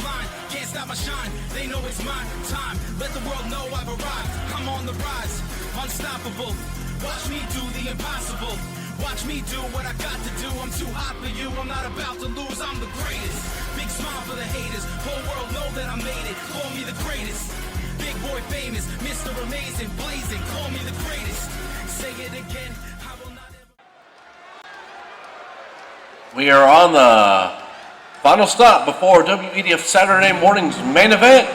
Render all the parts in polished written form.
line, can't stop my shine. They know it's my time. Let the world know I've arrived. I'm on the rise, unstoppable. Watch me do the impossible. Watch me do what I got to do. I'm too hot for you. I'm not about to lose. I'm the greatest. Big smile for the haters. Whole world know that I made it. Call me the greatest. Big boy famous, Mr. Amazing, blazing. Call me the greatest. Say it again. I will not ever. We are on the final stop before WEDF Saturday morning's main event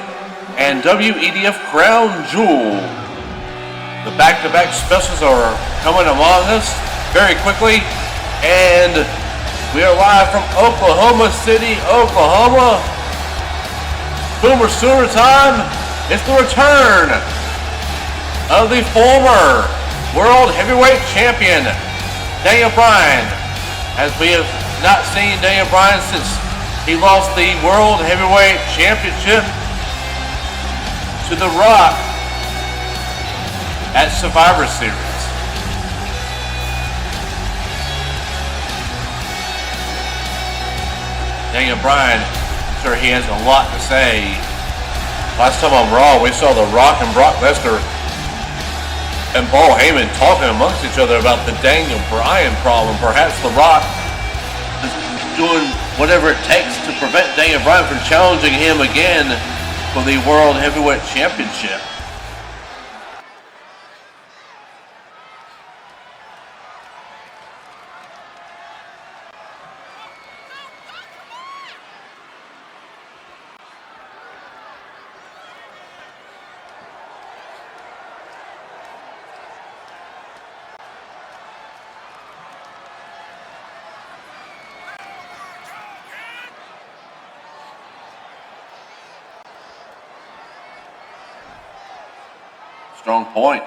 and WEDF Crown Jewel. The back-to-back specials are coming among us very quickly, and we are live from Oklahoma City, Oklahoma. Boomer Sooner time. It's the return of the former World Heavyweight Champion, Daniel Bryan, as we have not seen Daniel Bryan since he lost the World Heavyweight Championship to The Rock at Survivor Series. Daniel Bryan, I'm sure he has a lot to say. Last time on Raw, we saw The Rock and Brock Lesnar and Paul Heyman talking amongst each other about the Daniel Bryan problem. Perhaps The Rock is doing whatever it takes to prevent Daniel Bryan from challenging him again for the World Heavyweight Championship. Strong point.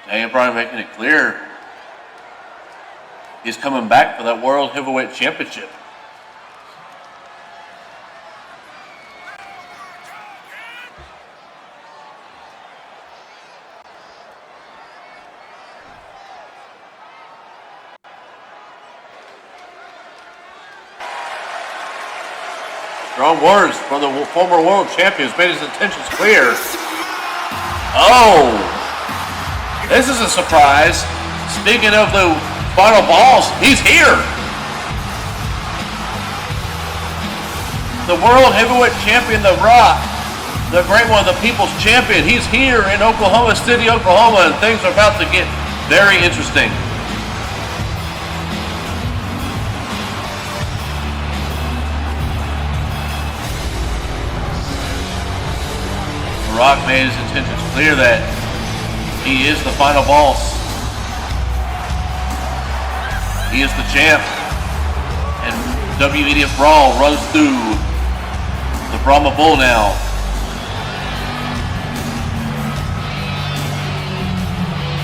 Daniel Bryan making it clear he's coming back for that World Heavyweight Championship. Strong words from the former world champion has made his intentions clear. Oh, this is a surprise. Speaking of the final boss, he's here. The world heavyweight champion, The Rock, the great one, the people's champion, he's here in Oklahoma City, Oklahoma, and things are about to get very interesting. The Rock made his intentions clear that he is the final boss. He is the champ. And WEDF Raw runs through the Brahma Bull now.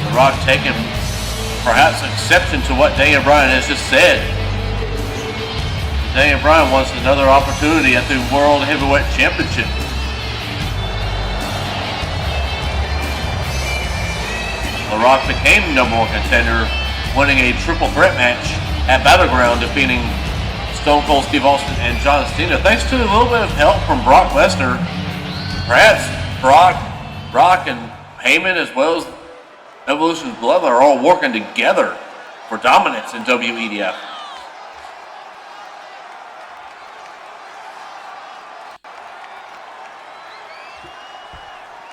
The Rock taking perhaps exception to what Daniel Bryan has just said. Daniel Bryan wants another opportunity at the World Heavyweight Championship. The Rock became number one contender, winning a triple threat match at Battleground, defeating Stone Cold Steve Austin and John Cena, thanks to a little bit of help from Brock Lesnar. Perhaps Brock and Heyman, as well as Evolution's Blood, are all working together for dominance in WEDF.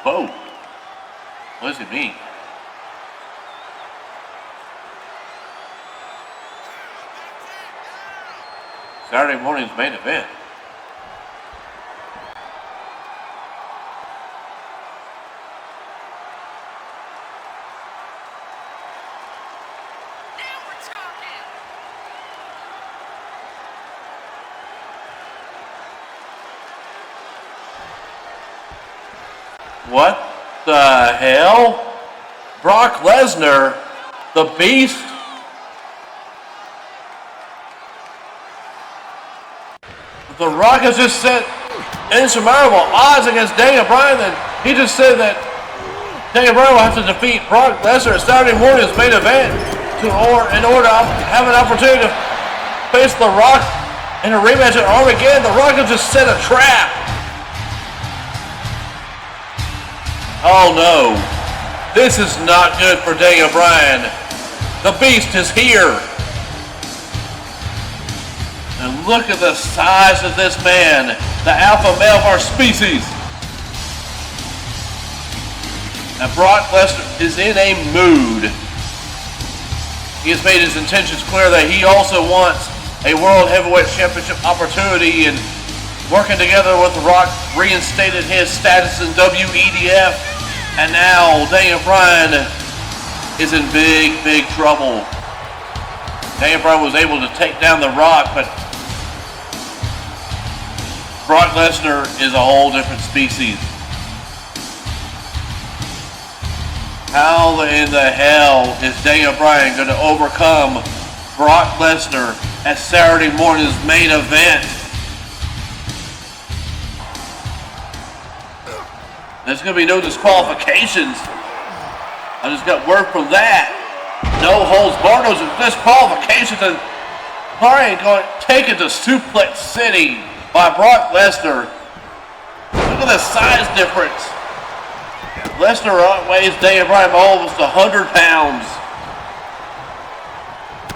Whoa. What does it mean? Saturday morning's main event. What the hell? Brock Lesnar, the Beast, The Rock has just set insurmountable odds against Daniel Bryan. That he just said that Daniel Bryan will have to defeat Brock Lesnar at Saturday morning's main event in order to have an opportunity to face The Rock in a rematch at Armageddon. The Rock has just set a trap. Oh no, this is not good for Daniel Bryan. The Beast is here. And look at the size of this man, the alpha male of our species. And Brock Lesnar is in a mood. He has made his intentions clear that he also wants a World Heavyweight Championship opportunity, and working together with The Rock reinstated his status in WEDF. And now Daniel Bryan is in big, big trouble. Daniel Bryan was able to take down The Rock, but Brock Lesnar is a whole different species. How in the hell is Daniel Bryan going to overcome Brock Lesnar at Saturday morning's main event? There's going to be no disqualifications. I just got word from that. No holds barred, no disqualifications, and Bryan going to take it to Suplex City by Brock Lesnar. Look at the size difference. Lesnar outweighs Daniel Bryan by almost 100 pounds.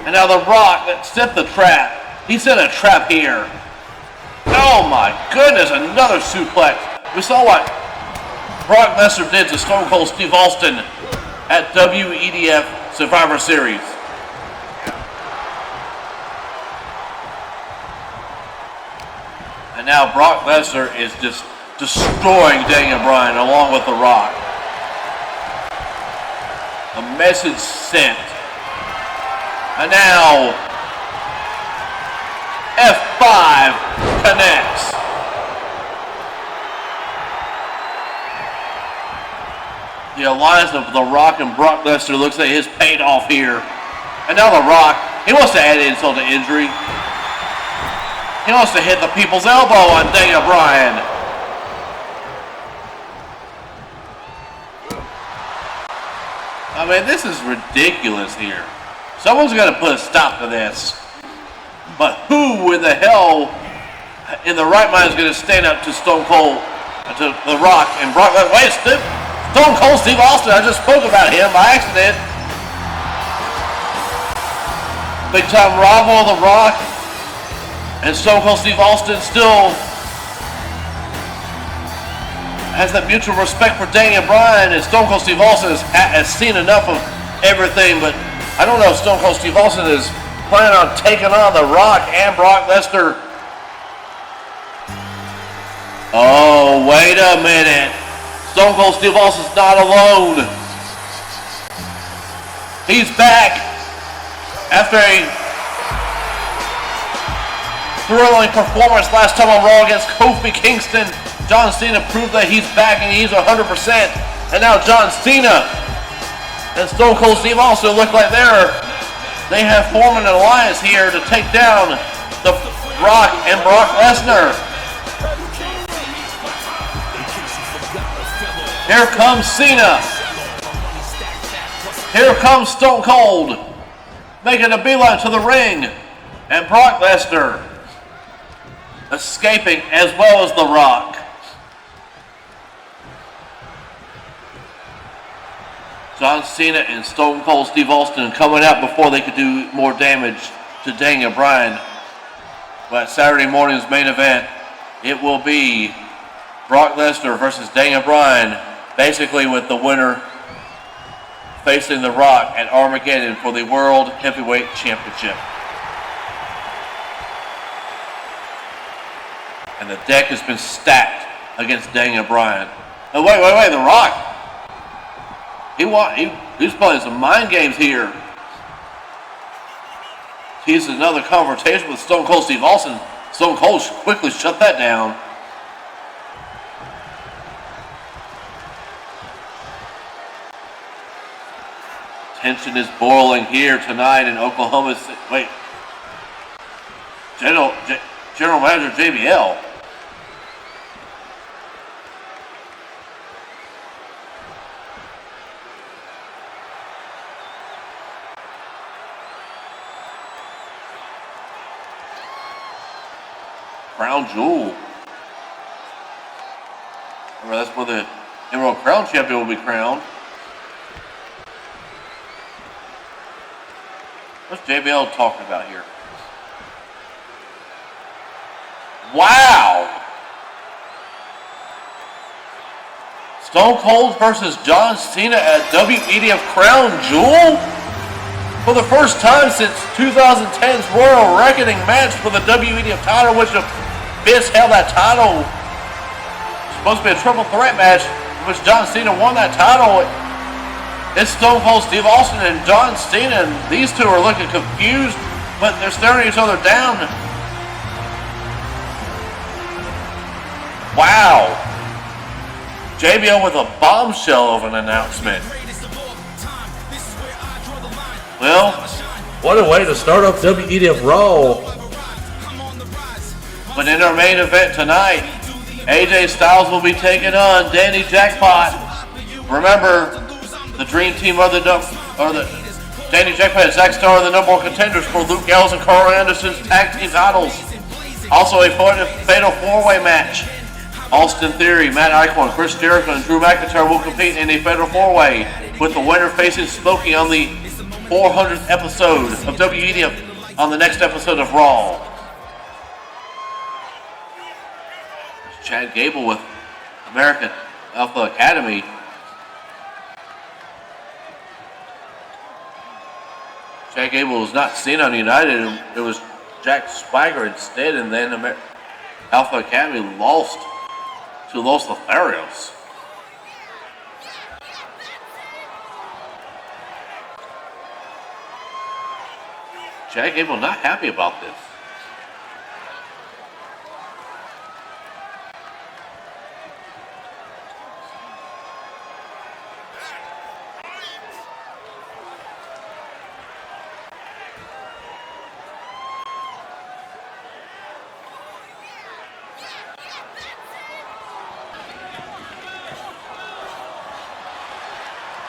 And now The Rock that set the trap. He set a trap here. Oh my goodness, another suplex. We saw what Brock Lesnar did to Stone Cold Steve Austin at WEDF Survivor Series. And now Brock Lesnar is just destroying Daniel Bryan along with The Rock. A message sent. And now F5 connects. The alliance of The Rock and Brock Lesnar looks like his paid off here. And now The Rock, he wants to add insult to injury. He wants to hit the people's elbow on Daniel Bryan. I mean, this is ridiculous here. Someone's got to put a stop to this. But who in the hell in the right mind is going to stand up to Stone Cold, to The Rock and Brock Lesnar? Wait, Stone Cold Steve Austin, I just spoke about him by accident. Big time rival of The Rock. And Stone Cold Steve Austin still has that mutual respect for Daniel Bryan, and Stone Cold Steve Austin has seen enough of everything, but I don't know if Stone Cold Steve Austin is planning on taking on The Rock and Brock Lesnar. Oh, wait a minute. Stone Cold Steve Austin's not alone. He's back after a thrilling performance last time on Raw against Kofi Kingston. John Cena proved that he's back and he's 100%. And now John Cena and Stone Cold Steve Austin look like they have formed an alliance here to take down The Rock and Brock Lesnar. Here comes Cena. Here comes Stone Cold, making a beeline to the ring. And Brock Lesnar escaping as well as The Rock. John Cena and Stone Cold Steve Austin coming out before they could do more damage to Daniel Bryan. But Saturday morning's main event, it will be Brock Lesnar versus Daniel Bryan, basically with the winner facing The Rock at Armageddon for the World Heavyweight Championship. And the deck has been stacked against Daniel Bryan. Oh, wait, The Rock. He's playing some mind games here. He's another confrontation with Stone Cold Steve Austin. Stone Cold quickly shut that down. Tension is boiling here tonight in Oklahoma City. Wait. General Manager JBL. Crown Jewel. Remember, that's where the Emerald Crown Champion will be crowned. What's JBL talking about here? Wow! Stone Cold versus John Cena at WEDF Crown Jewel? For the first time since 2010's Royal Reckoning match for the WEDF title, which Vince held that title. It's supposed to be a triple threat match, in which John Cena won that title. It's Stone Cold Steve Austin and John Cena, and these two are looking confused, but they're staring each other down. Wow. JBL with a bombshell of an announcement. Well, what a way to start up WEDF Raw. But in our main event tonight, AJ Styles will be taking on Danny Jackpot. Remember, the dream team are Danny Jackpot and Zack Starr are the number one contenders for Luke Gallows and Carl Anderson's tag team titles. Also a fatal four-way match. Austin Theory, Matt Eichorn, Chris Jericho, and Drew McIntyre will compete in a fatal four-way, with the winner facing Smokey on the 400th episode of WEDF on the next episode of Raw. Chad Gable with American Alpha Academy. Chad Gable was not seen on United. It was Jack Swagger instead, and then Alpha Academy lost to Los Lotharios. Chad Gable not happy about this.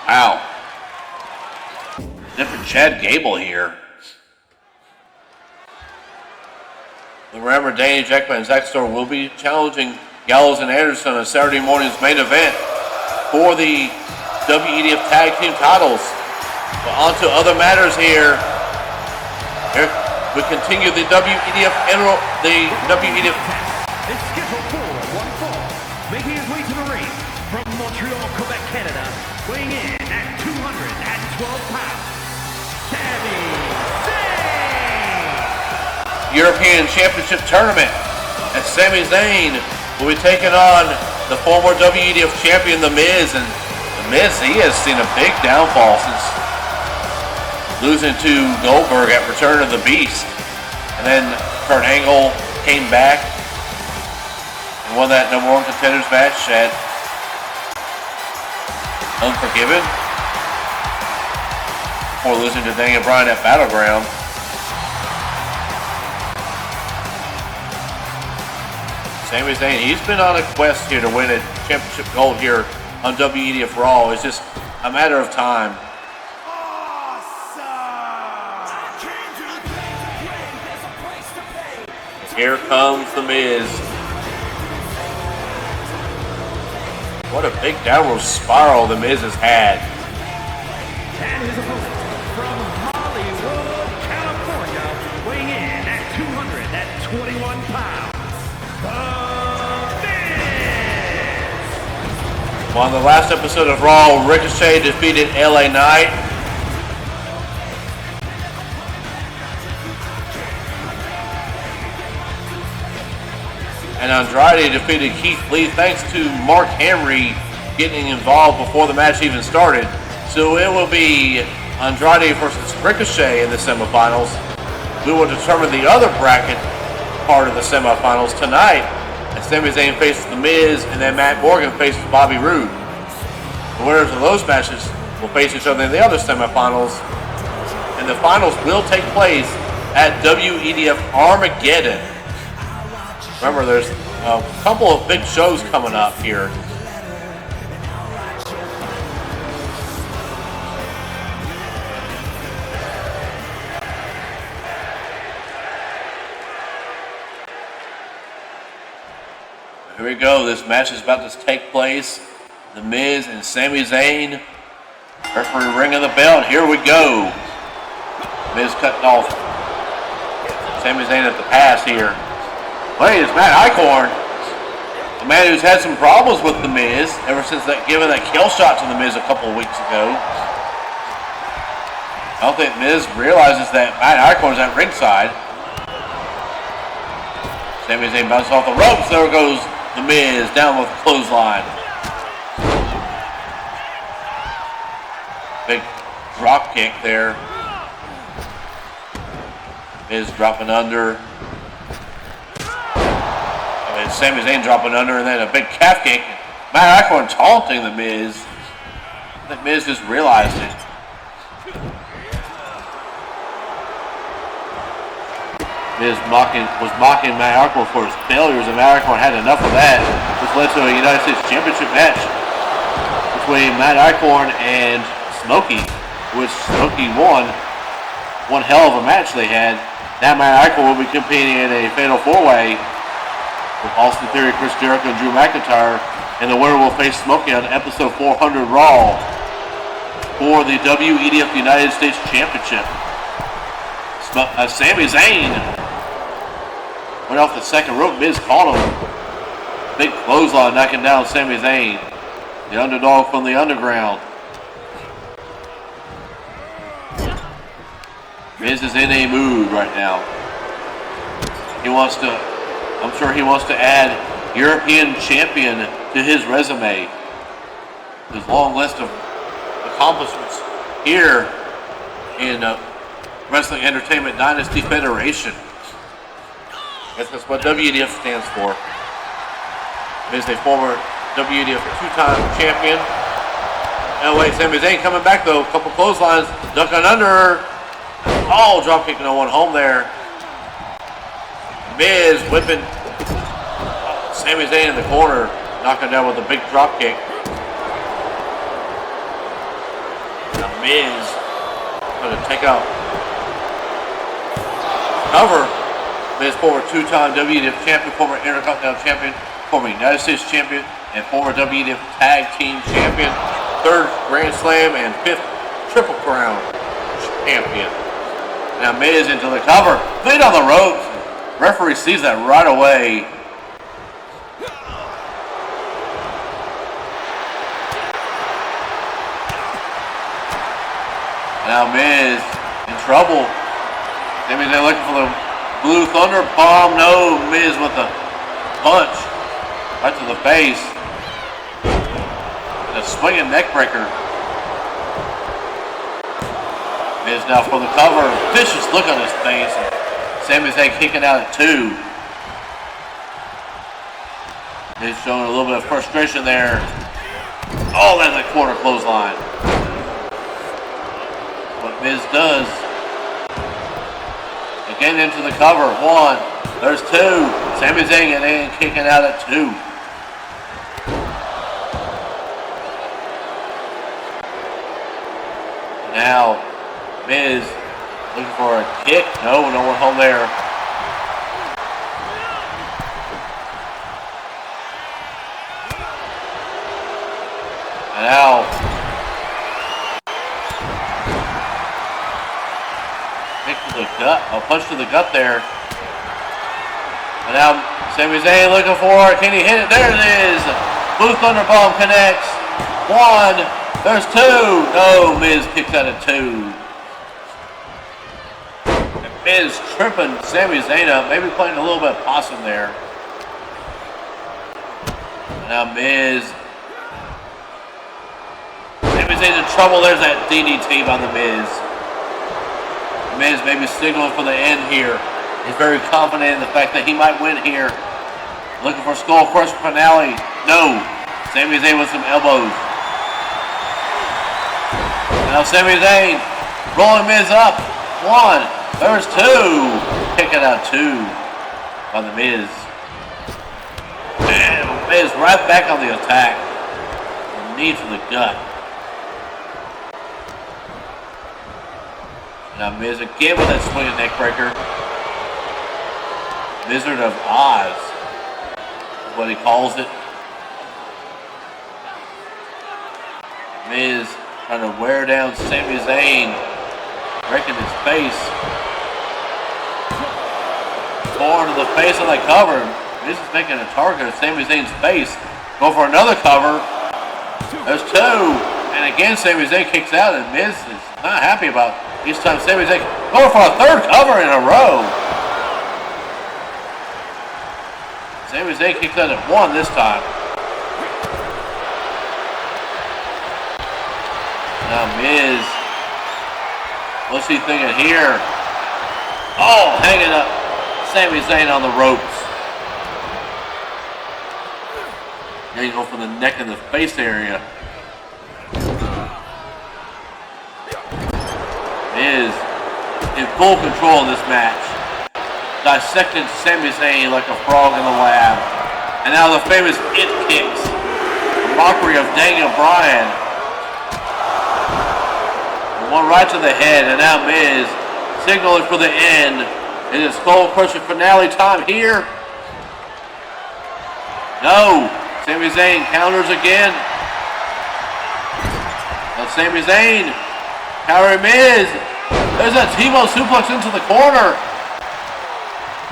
Wow. Different Chad Gable here. Remember, Danny Jackpot and Zack Starr will be challenging Gallows and Anderson on Saturday morning's main event for the WEDF Tag Team titles. But on to other matters here. Here we continue the WEDF It's scheduled for one fall, making his way to the ring from Montreal, Quebec, Canada, weighing in at 212 pounds, Sami Zayn! European Championship tournament, and Sami Zayn will be taking on the former WEDF champion, The Miz. And The Miz, he has seen a big downfall since losing to Goldberg at Return of the Beast. And then Kurt Angle came back and won that number one contenders match at Unforgiven before losing to Daniel Bryan at Battleground. Sami Zayn, he's been on a quest here to win a championship gold here on WEDF Raw. It's just a matter of time. Here comes The Miz. What a big downward spiral The Miz has had. And his opponent from Hollywood, California, weighing in at 221 pounds, The Miz! On the last episode of Raw, Ricochet defeated LA Knight. And Andrade defeated Keith Lee thanks to Mark Henry getting involved before the match even started. So it will be Andrade versus Ricochet in the semifinals. We will determine the other bracket part of the semifinals tonight. And Sami Zayn faces The Miz, and then Matt Morgan faces Bobby Roode. The winners of those matches will face each other in the other semifinals. And the finals will take place at WEDF Armageddon. Remember, there's a couple of big shows coming up here. Here we go. This match is about to take place. The Miz and Sami Zayn. Referee ringing the bell, and here we go. Miz cutting off Sami Zayn at the pass here. Wait, it's Matt Eichorn. A man who's had some problems with the Miz ever since giving that kill shot to the Miz a couple of weeks ago. I don't think Miz realizes that Matt Eichorn's at ringside. Sami Zayn bounces off the ropes. There goes the Miz down with the clothesline. Big drop kick there. Miz dropping under. And Sami Zayn dropping under, and then a big calf kick. Matt Eichorn taunting the Miz. I think Miz just realized it. Miz was mocking Matt Eichorn for his failures, and Matt Eichorn had enough of that, which led to a United States Championship match between Matt Eichorn and Smokey, which Smokey won. One hell of a match they had. Now Matt Eichorn will be competing in a fatal four-way with Austin Theory, Chris Jericho, and Drew McIntyre, and the winner will face Smokey on episode 400 Raw for the WEDF United States Championship. Sami Zayn went off the second rope. Miz caught him. Big clothesline knocking down Sami Zayn, the underdog from the underground. Miz is in a mood right now. I'm sure he wants to add European champion to his resume. His long list of accomplishments here in Wrestling Entertainment Dynasty Federation. I guess that's what WEDF stands for. Miz, a former WEDF two-time champion. Oh wait, Sami Zayn coming back though. Couple clotheslines, ducking under. Oh, drop kick, no one home there. Miz whipping Sami Zayn in the corner, knocking down with a big drop kick. Now Miz going to take out cover. Miz, former two-time WEDF champion, former Intercontinental champion, former United States champion, and former WEDF Tag Team champion, third Grand Slam and fifth Triple Crown champion. Now Miz into the cover, lead on the ropes. Referee sees that right away. Now Miz in trouble. Sami Zayn looking for the Blue Thunder Bomb. No, Miz with a punch right to the face. And a swinging neck breaker. Miz now for the cover. Vicious look on his face. Sami Zayn kicking out at 2. Miz showing a little bit of frustration there. Oh, that's a quarter clothesline. What Miz does. Again into the cover. 1. There's 2. Sami Zayn again kicking out at 2. Now, Miz looking for a kick. No one home there. And now, kick to the gut, a punch to the gut there. And now Sami Zayn looking for it. Can he hit it? There it is. Blue Thunder Bomb connects. 1. There's 2. No, Miz kicks out at 2. Miz tripping Sami Zayn up, maybe playing a little bit of possum there. Now Miz. Sami Zayn's in trouble. There's that DDT by the Miz. Miz maybe signaling for the end here. He's very confident in the fact that he might win here. Looking for Skull Crush finale. No. Sami Zayn with some elbows. Now Sami Zayn rolling Miz up. 1. There's 2. Kicking out 2 by the Miz. Miz right back on the attack. Knee to the gut. Now Miz again with that swinging neck breaker. Wizard of Oz is what he calls it. Miz trying to wear down Sami Zayn, breaking his face. Going to the face of the cover. Miz is making a target of Sami Zayn's face. Go for another cover. There's two. And again, Sami Zayn kicks out, and Miz is not happy about it. Each time Sami Zayn going for a third cover in a row. Sami Zayn kicks out at one this time. Now Miz, what's he thinking here? Oh, hanging up Sami Zayn on the ropes. Now you go for the neck and the face area. Miz in full control in this match. Dissecting Sami Zayn like a frog in the lab. And now the famous it kicks. A mockery of Daniel Bryan. One right to the head, and now Miz signaling for the end. It is Skull Crusher finale time here. No. Sami Zayn counters again. Now Sami Zayn countering Miz. There's a T-Bone suplex into the corner.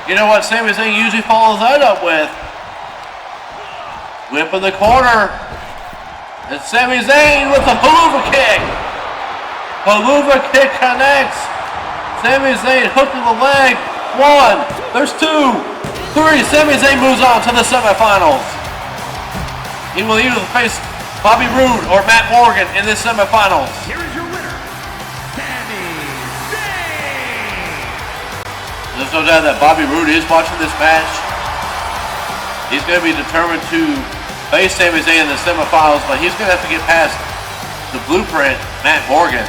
You know what Sami Zayn usually follows that up with? Whip in the corner. And Sami Zayn with the Haluva kick. Haluva kick connects. Sami Zayn hooked to the leg. One. There's two. Three. Sami Zayn moves on to the semifinals. He will either face Bobby Roode or Matt Morgan in this semifinals. Here is your winner, Sami Zayn. There's no doubt that Bobby Roode is watching this match. He's going to be determined to face Sami Zayn in the semifinals, but he's going to have to get past the blueprint, Matt Morgan.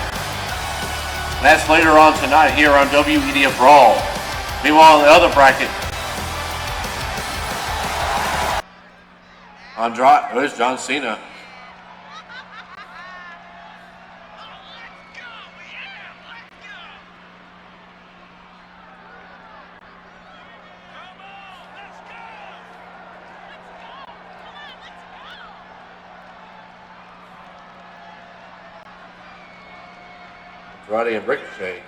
That's later on tonight here on WEDF Raw. Meanwhile, in the other bracket, there's John Cena. Andrade and Ricochet.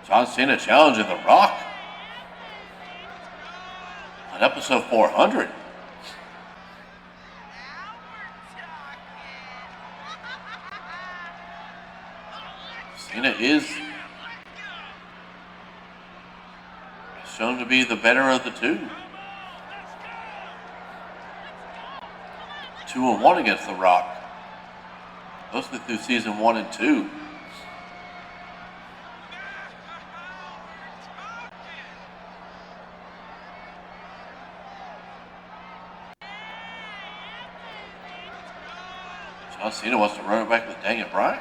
John Cena challenging The Rock on episode 400. Cena is shown to be the better of the two. 2-1 against The Rock. Mostly through season 1 and 2. John Cena wants to run it back with Daniel Bryan.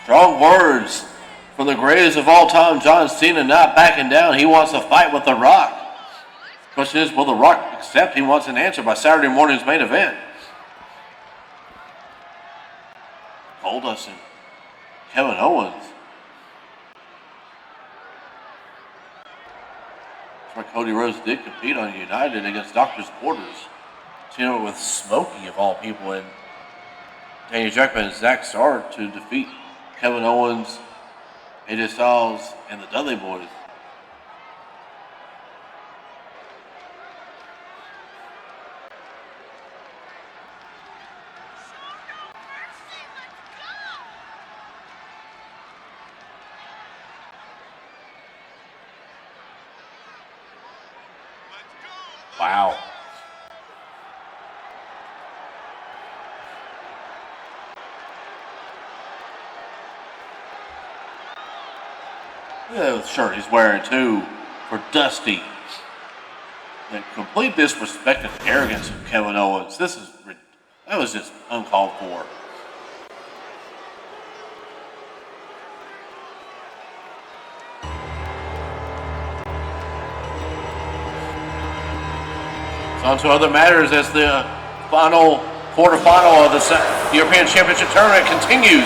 Strong words from the greatest of all time, John Cena, not backing down. He wants to fight with The Rock. Question is, will The Rock accept? He wants an answer by Saturday morning's main event. Goldust and Kevin Owens. That's why Cody Rhodes did compete on United against Doctor's Quarters. Teaming up with Smokey, of all people, and Daniel Jackpot and Zack Starr to defeat Kevin Owens, AJ Styles, and the Dudley Boys. Wow. Look at the shirt he's wearing too for Dusty. The complete disrespect and arrogance of Kevin Owens. That was just uncalled for. So on to other matters as the final quarterfinal of the European Championship tournament continues.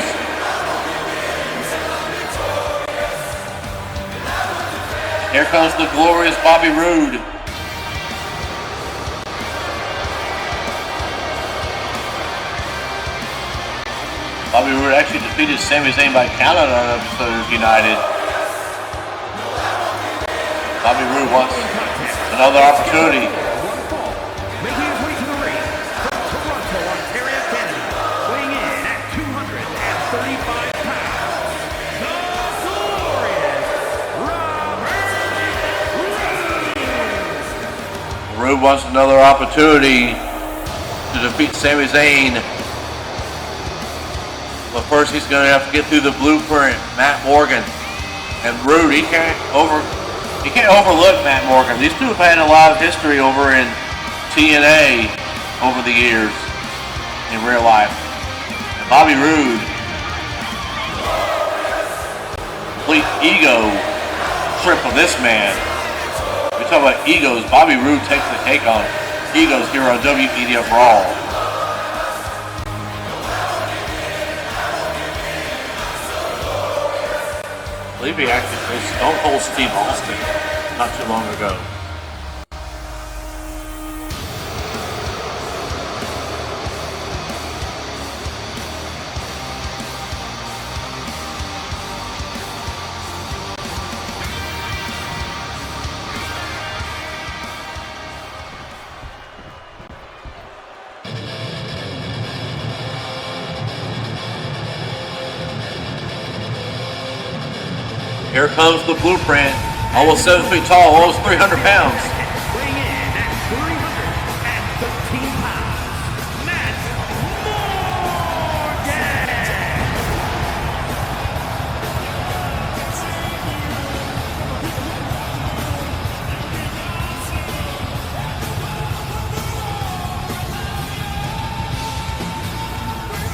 Here comes the glorious Bobby Roode. Bobby Roode actually defeated Sami Zayn by count out on episode United. Bobby Roode wants another opportunity. Making his way to the ring from Toronto, Ontario, Canada, weighing in at 235 pounds, the glorious Robert Roode. Roode wants another opportunity to defeat Sami Zayn. But first he's going to have to get through the blueprint, Matt Morgan. And Roode, he can't overlook Matt Morgan. These two have had a lot of history over in TNA over the years in real life. And Bobby Roode, complete ego trip of this man. We talk about egos, Bobby Roode takes the cake on egos here on WEDF Raw. I believe he actually faced Stone Cold Steve Austin not too long ago. Here comes the blueprint, almost 7 feet tall, almost 300 pounds. Weighing in at 313 pounds, Matt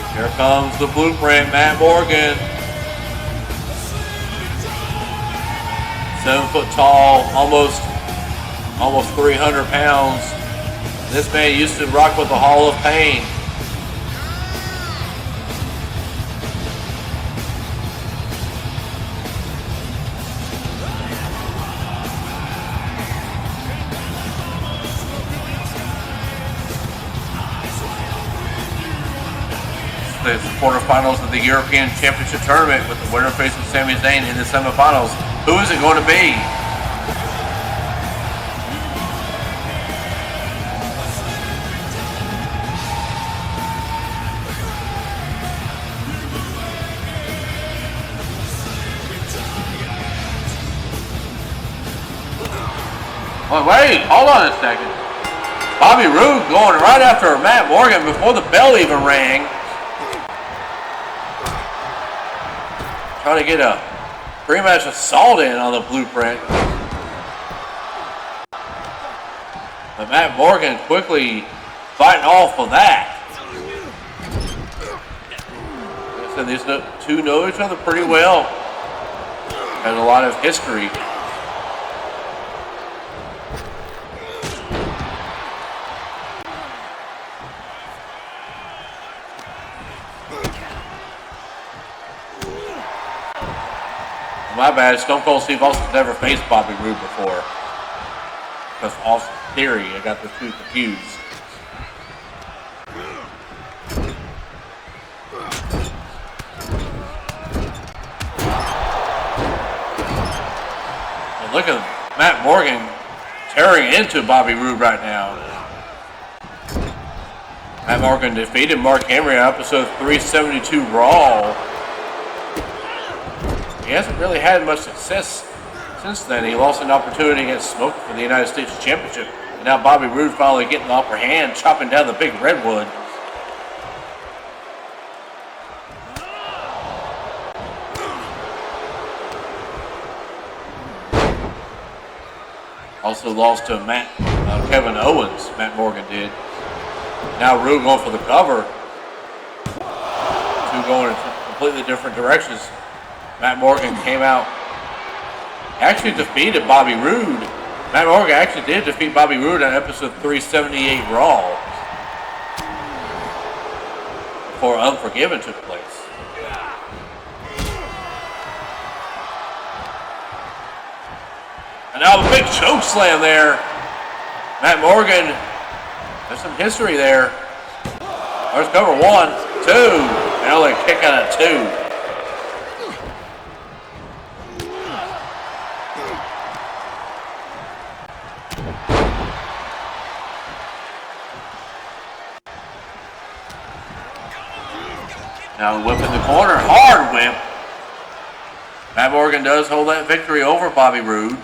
Morgan. Here comes the blueprint, Matt Morgan. 7 foot tall, almost 300 pounds. This man used to rock with the Hall of Pain. The quarterfinals of the European Championship tournament with the winner facing Sami Zayn in the semifinals. Who is it going to be? Oh, wait, hold on a second. Bobby Roode going right after Matt Morgan before the bell even rang. Trying to get a pre-match assault in on the blueprint. But Matt Morgan quickly fighting off of that. Like I said, these two know each other pretty well. Has a lot of history. My bad, Stone Cold Steve Austin's never faced Bobby Roode before. Because Austin Theory, I got the two confused. And look at Matt Morgan tearing into Bobby Roode right now. Matt Morgan defeated Mark Henry on episode 372 Raw. He hasn't really had much success since then. He lost an opportunity against Smokey for the United States Championship And now Bobby Roode finally getting the upper hand, chopping down the big redwood. Also lost to Kevin Owens, Matt Morgan did. Now Roode going for the cover. Two going in completely different directions. Matt Morgan came out, actually defeated Bobby Roode. Matt Morgan actually did defeat Bobby Roode on episode 378 Raw before Unforgiven took place. And now a big choke slam there. Matt Morgan, there's some history there. There's cover 1, 2, and only a kick out of 2. Now whip in the corner, hard whip. Matt Morgan does hold that victory over Bobby Roode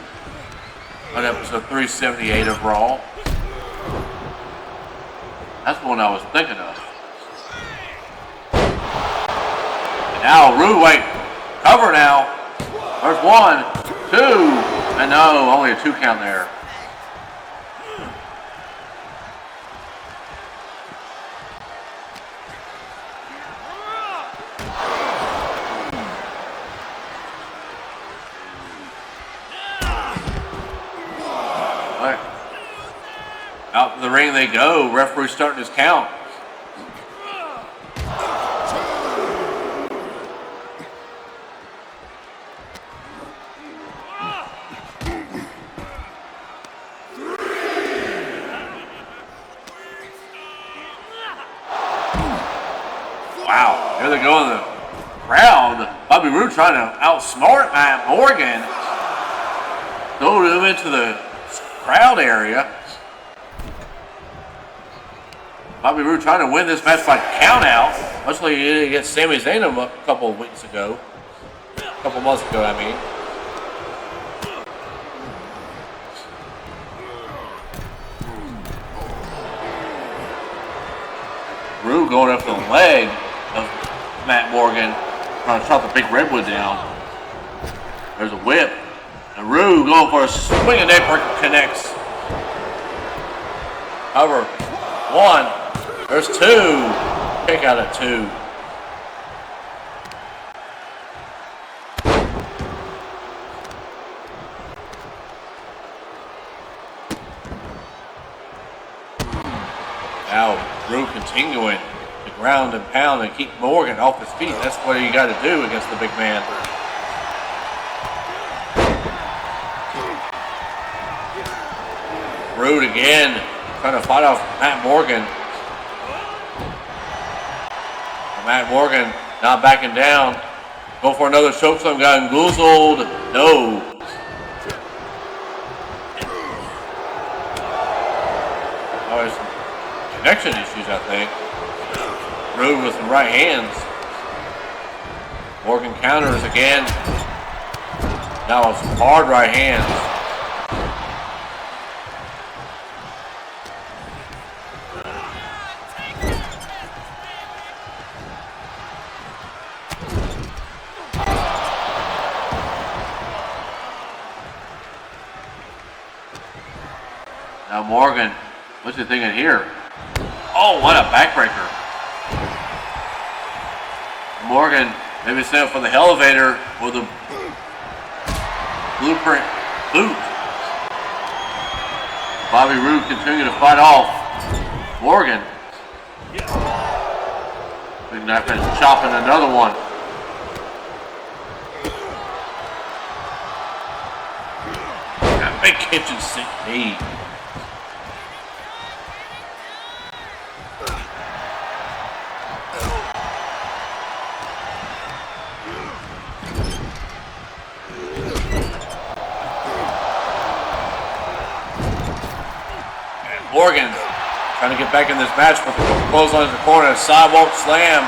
on episode 378 of Raw. That's the one I was thinking of. And now Roode, wait, cover now. There's 1, 2, and no, only a 2 count there. Out in the ring they go. Referee starting his count. Wow, here they go in the crowd. Bobby Roode trying to outsmart Matt Morgan. Throw him into the crowd area. Bobby Roode trying to win this match by count out, much like he did against Sami Zayn a couple of weeks ago. A couple months ago, I mean. Roode going up the leg of Matt Morgan, trying to chop the big redwood down. There's a whip. And Roode going for a swinging neckbreaker, connects. Cover. 1. There's 2. Kick out of 2. Now Roode continuing to ground and pound and keep Morgan off his feet. That's what you got to do against the big man. Roode again trying to fight off Matt Morgan. Matt Morgan not backing down. Go for another chokeslam, got goozled. No. Oh, there's some connection issues, I think. Roode with some right hands. Morgan counters again. Now with some hard right hands. Now Morgan, what's he thinking here? Oh, what a backbreaker. Morgan maybe set up for the elevator with a blueprint boot. Bobby Roode continuing to fight off Morgan. Big knife is chopping another one. That big kitchen sink knee. Morgan trying to get back in this match, but the clothesline in the corner, sidewalk slam.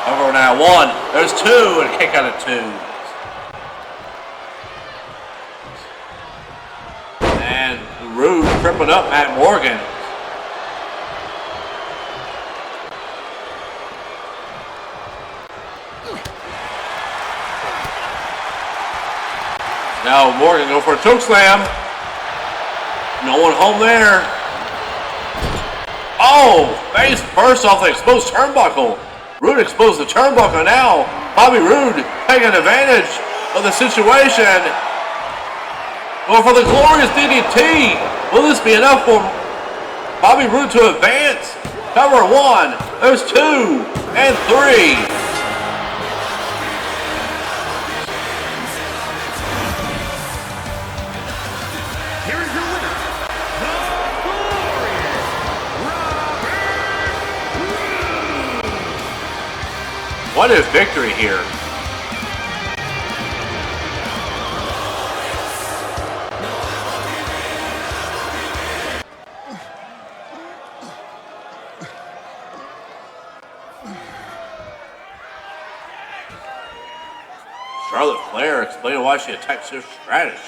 Over now, 1, there's 2, and a kick out of 2. Roode tripping up Matt Morgan. Now Morgan go for a choke slam. No one home there. Oh, face first off the exposed turnbuckle. Roode exposed the turnbuckle now. Bobby Roode taking advantage of the situation. Going for the glorious DDT. Will this be enough for Bobby Roode to advance? Cover one. There's 2 and 3. What is victory here? Charlotte Flair explaining why she attacked Trish Stratus.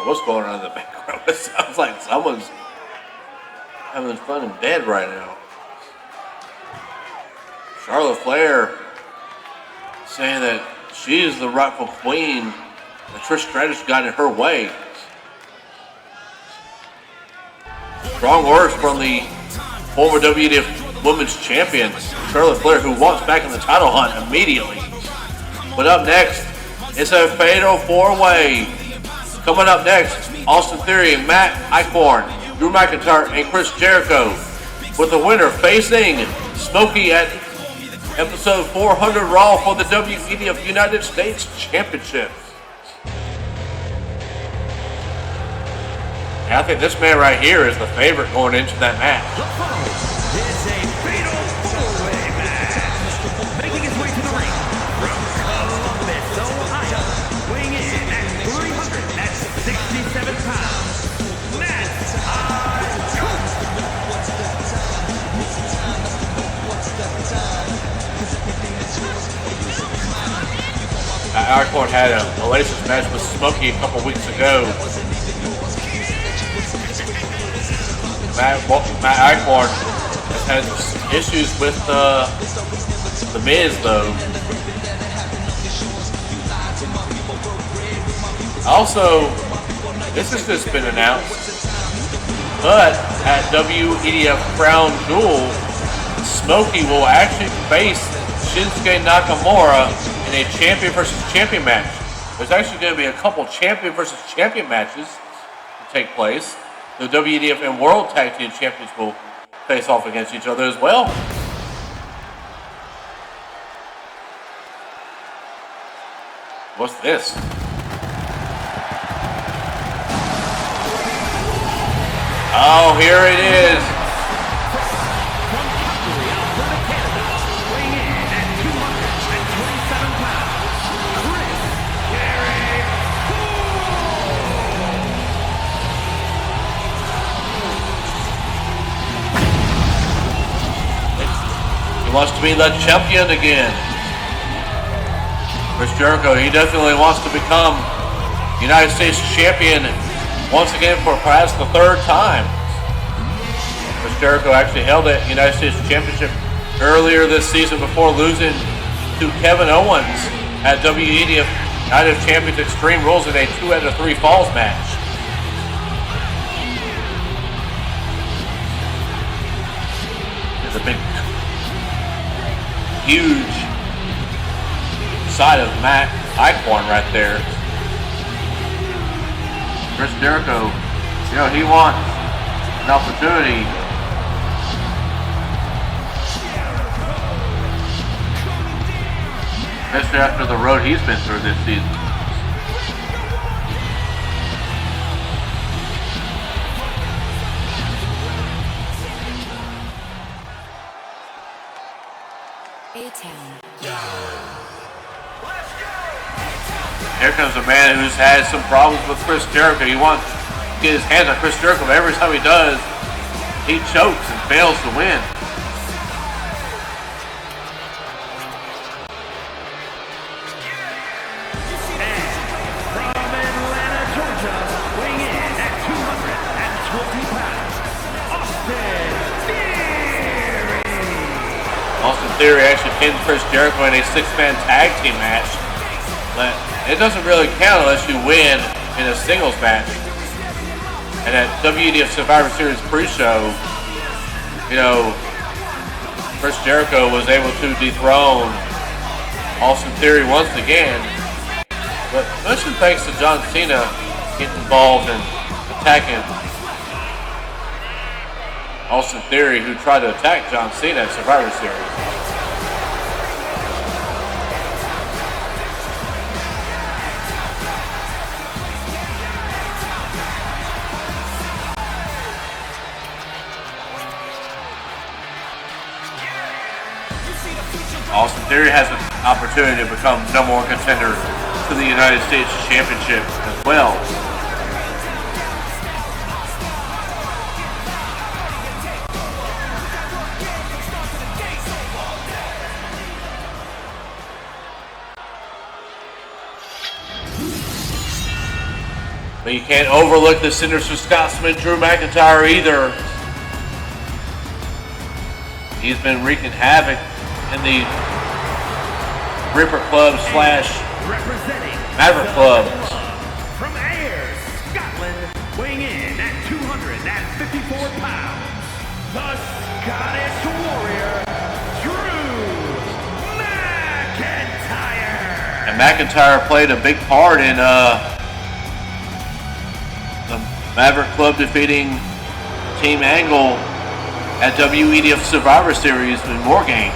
What's going on in the background? It sounds like someone's having fun in bed right now. Charlotte Flair saying that she is the rightful queen, that Trish Stratus got in her way. Strong words from the former WEDF Women's Champion, Charlotte Flair, who wants back in the title hunt immediately. But up next, it's a fatal 4-way. Coming up next, Austin Theory, Matt Eichorn, Drew McIntyre, and Chris Jericho, with the winner facing Smokey at episode 400 Raw for the WEDF United States Championship. And I think this man right here is the favorite going into that match. It's a fatal 4-way match. Making his way to the ring from Columbus, Ohio, weighing in at 367 pounds, Matt Eichorn. Eichorn had a hellacious match with Smokey a couple weeks ago. Matt Eichorn has had issues with the Miz though. Also, this has just been announced, but at WEDF Crown Jewel, Smokey will actually face Shinsuke Nakamura in a champion versus champion match. There's actually going to be a couple champion versus champion matches to take place. The WEDF and World Tag Team Champions will face off against each other as well. What's this? Oh, here it is. From Calgary, Alberta, Canada, weighing in at 227 pounds, Chris Jericho. He wants to be the champion again. Chris Jericho, he definitely wants to become United States champion once again for perhaps the 3rd time. Chris Jericho actually held the United States Championship earlier this season before losing to Kevin Owens at WEDF United Champions Extreme Rules in a 2 out of 3 falls match. There's a big, huge side of Matt Eichorn right there. Chris Jericho, you know, he wants an opportunity. Especially after the road he's been through this season. Here comes a man who's had some problems with Chris Jericho. He wants to get his hands on Chris Jericho, but every time he does, he chokes and fails to win. Austin Theory actually pinned Chris Jericho in a 6-man tag team match. But it doesn't really count unless you win in a singles match. And at WEDF Survivor Series pre-show, you know, Chris Jericho was able to dethrone Austin Theory once again. But especially thanks to John Cena getting involved and attacking Austin Theory, who tried to attack John Cena at Survivor Series. Austin Theory has an opportunity to become #1 contender to the United States Championship as well. But you can't overlook the sinister Scotsman Drew McIntyre either. He's been wreaking havoc in the Ripper Club / Maverick Club. From Ayr, Scotland, weighing in at 254 pounds, the Scottish Warrior, Drew McIntyre. And McIntyre played a big part in the Maverick Club defeating Team Angle at WEDF Survivor Series in War Games.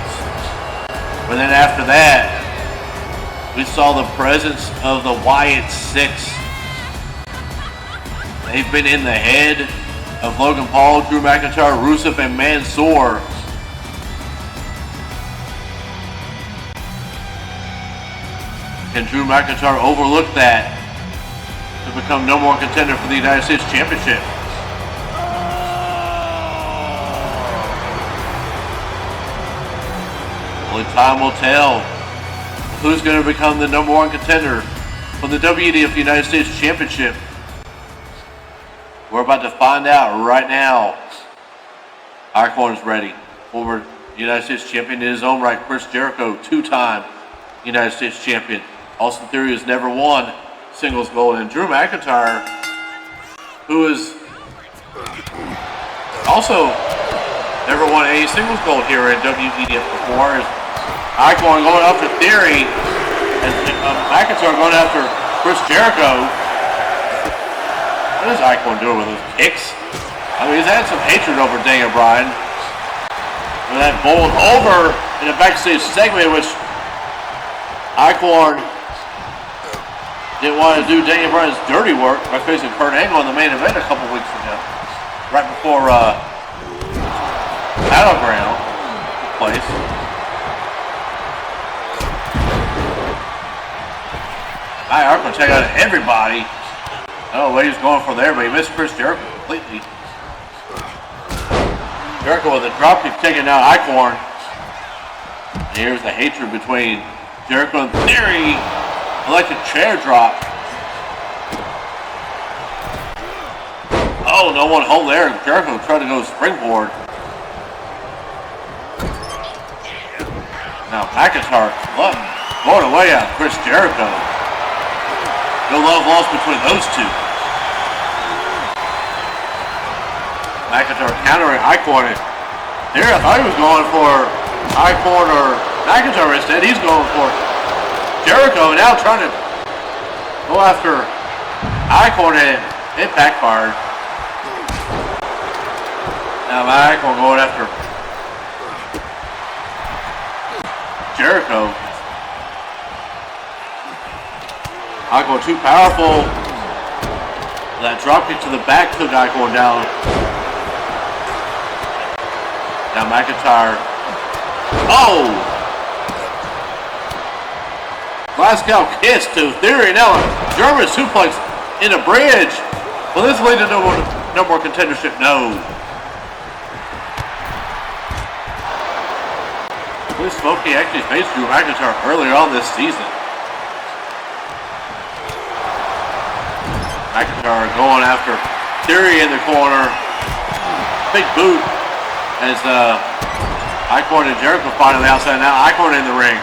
But then after that, we saw the presence of the Wyatt Six. They've been in the head of Logan Paul, Drew McIntyre, Rusev, and Mansoor. Can Drew McIntyre overlook that to become #1 contender for the United States Championship? Only time will tell who's going to become the #1 contender for the WEDF United States Championship. We're about to find out right now. Eichorn's ready. Former United States champion in his own right, Chris Jericho, 2-time United States champion. Austin Theory has never won singles gold, and Drew McIntyre, who has also never won any singles gold here in WEDF before. Eichorn going after Theory, and McIntyre going after Chris Jericho. What is Eichorn doing with those kicks? I mean, he's had some hatred over Daniel Bryan. With that bowled over in a backstage segment in which Eichorn didn't want to do Daniel Bryan's dirty work by facing Kurt Angle in the main event a couple weeks ago, right before Battleground took place. Eichorn taking out everybody. I don't know what he was going for there, but he missed Chris Jericho completely. Jericho with a dropkick taking out Eichorn. And here's the hatred between Jericho and Theory. Electric chair drop. Oh, no one hold there. Jericho tried to go springboard. Now McIntyre going away on Chris Jericho. No love lost between those two. McIntyre countering Eichorn. Here, I thought he was going for Eichorn or McIntyre instead. He's going for Jericho, now trying to go after Eichorn, and it backfired. Now Eichorn going after Jericho. Eichorn too powerful. That dropkick to the back took Eichorn down. Now McIntyre. Oh! Glasgow kiss to Theory. Now a German suplex in a bridge. Will this lead to no more contendership? No. This Smokey actually faced Drew McIntyre earlier on this season. McIntyre going after Theory in the corner. Big boot as Eichorn and Jericho fight on the outside. Now Eichorn in the ring.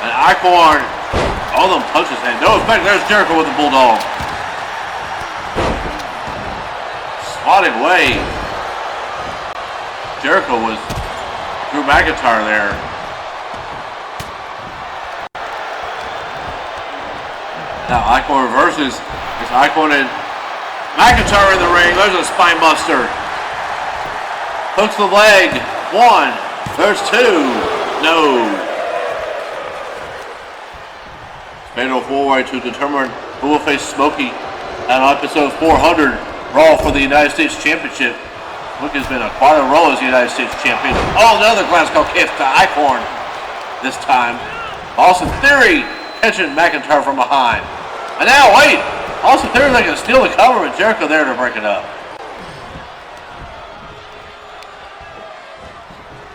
And Eichorn, all them punches and no effect. There's Jericho with the bulldog. Swatted away. Jericho was Drew McIntyre there. Now Eichorn reverses. It's Eichorn and McIntyre in the ring. There's a spine buster. Hooks the leg. One. There's two. No. Fatal four-way to determine who will face Smokey on episode 400 Raw for the United States Championship. Smokey's been quite a role as the United States Champion. Oh, another Glasgow kick to Eichorn this time. Austin Theory catching McIntyre from behind. And now, wait! Austin Theory like to steal the cover with Jericho there to break it up.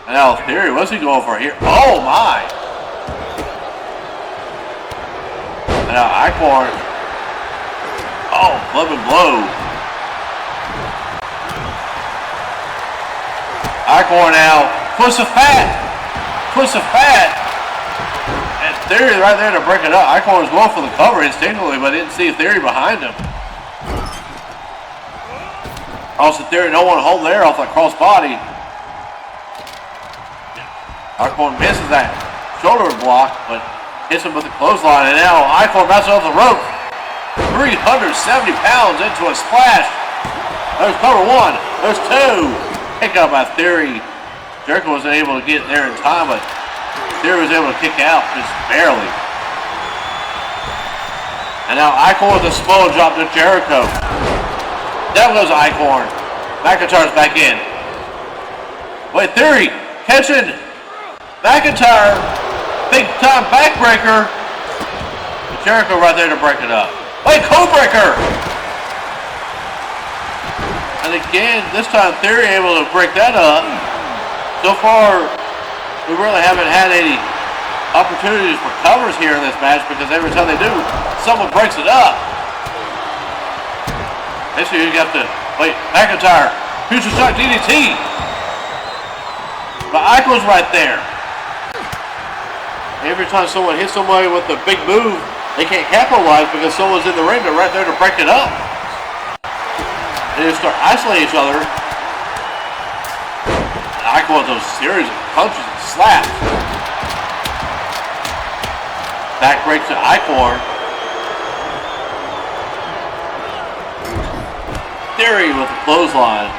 And now Theory, what's he going for here? Oh my! And now Eichorn. Oh, club and blow. Eichorn now. Twist of fat. Twist of fat. And Theory right there to break it up. Eichorn was going for the cover instinctively, but didn't see Theory behind him. Also Theory, no one hold there off that cross body. Eichorn misses that shoulder block, but hits him with the clothesline. And now Eichorn bounces off the rope. 370 pounds into a splash. There's cover one. There's two. Pick up by Theory. Jericho wasn't able to get there in time, but Theory was able to kick out just barely. And now Eichorn with a small drop to Jericho. Down goes Eichorn. McIntyre's back in. Wait, Theory catching McIntyre. Big time backbreaker. Jericho right there to break it up. Wait, codebreaker. And again, this time Theory able to break that up. So far, we really haven't had any opportunities for covers here in this match because every time they do, someone breaks it up. Basically, you got to wait. McIntyre, future shock DDT. But Eichorn's right there. Every time someone hits somebody with a big move, they can't capitalize because someone's in the ring. They're right there to break it up. They just start isolating each other. And Eichorn with those series of punches and slaps. Back break to Eichorn. Theory with the clothesline.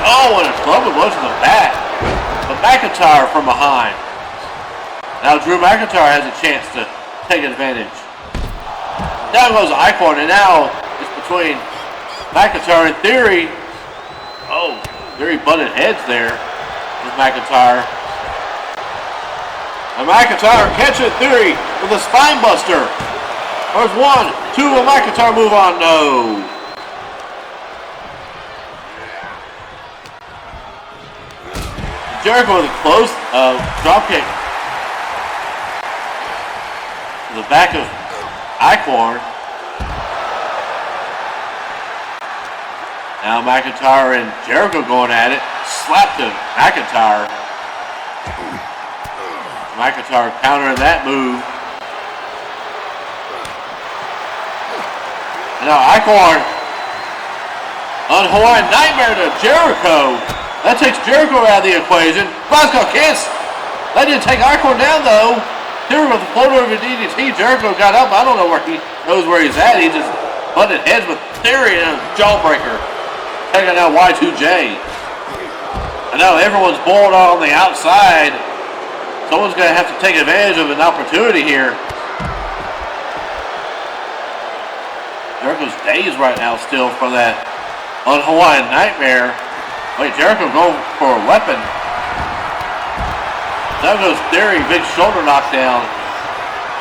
Oh, and a club of blows to the back. But McIntyre from behind. Now Drew McIntyre has a chance to take advantage. Down goes Eichorn, and now it's between McIntyre and Theory. Oh, Theory butted heads there with McIntyre. And McIntyre catching Theory with a spine buster. There's one, two, will McIntyre move on? No. Jericho with a close dropkick. The back of Eichorn. Now McIntyre and Jericho going at it. Slap to McIntyre. McIntyre countering that move. And now Eichorn on Hawaiian Nightmare to Jericho. That takes Jericho out of the equation. Glasgow kiss. That didn't take Eichorn down though. Theory with the floater over DDT. Jericho got up. I don't know where he knows where he's at. He just butted heads with Theory and a jawbreaker. Taking out Y2J. I know everyone's bowled on the outside. Someone's going to have to take advantage of an opportunity here. Jericho's dazed right now still from that on Hawaiian Nightmare. Wait, Jericho going for a weapon. Down goes Theory, big shoulder knockdown.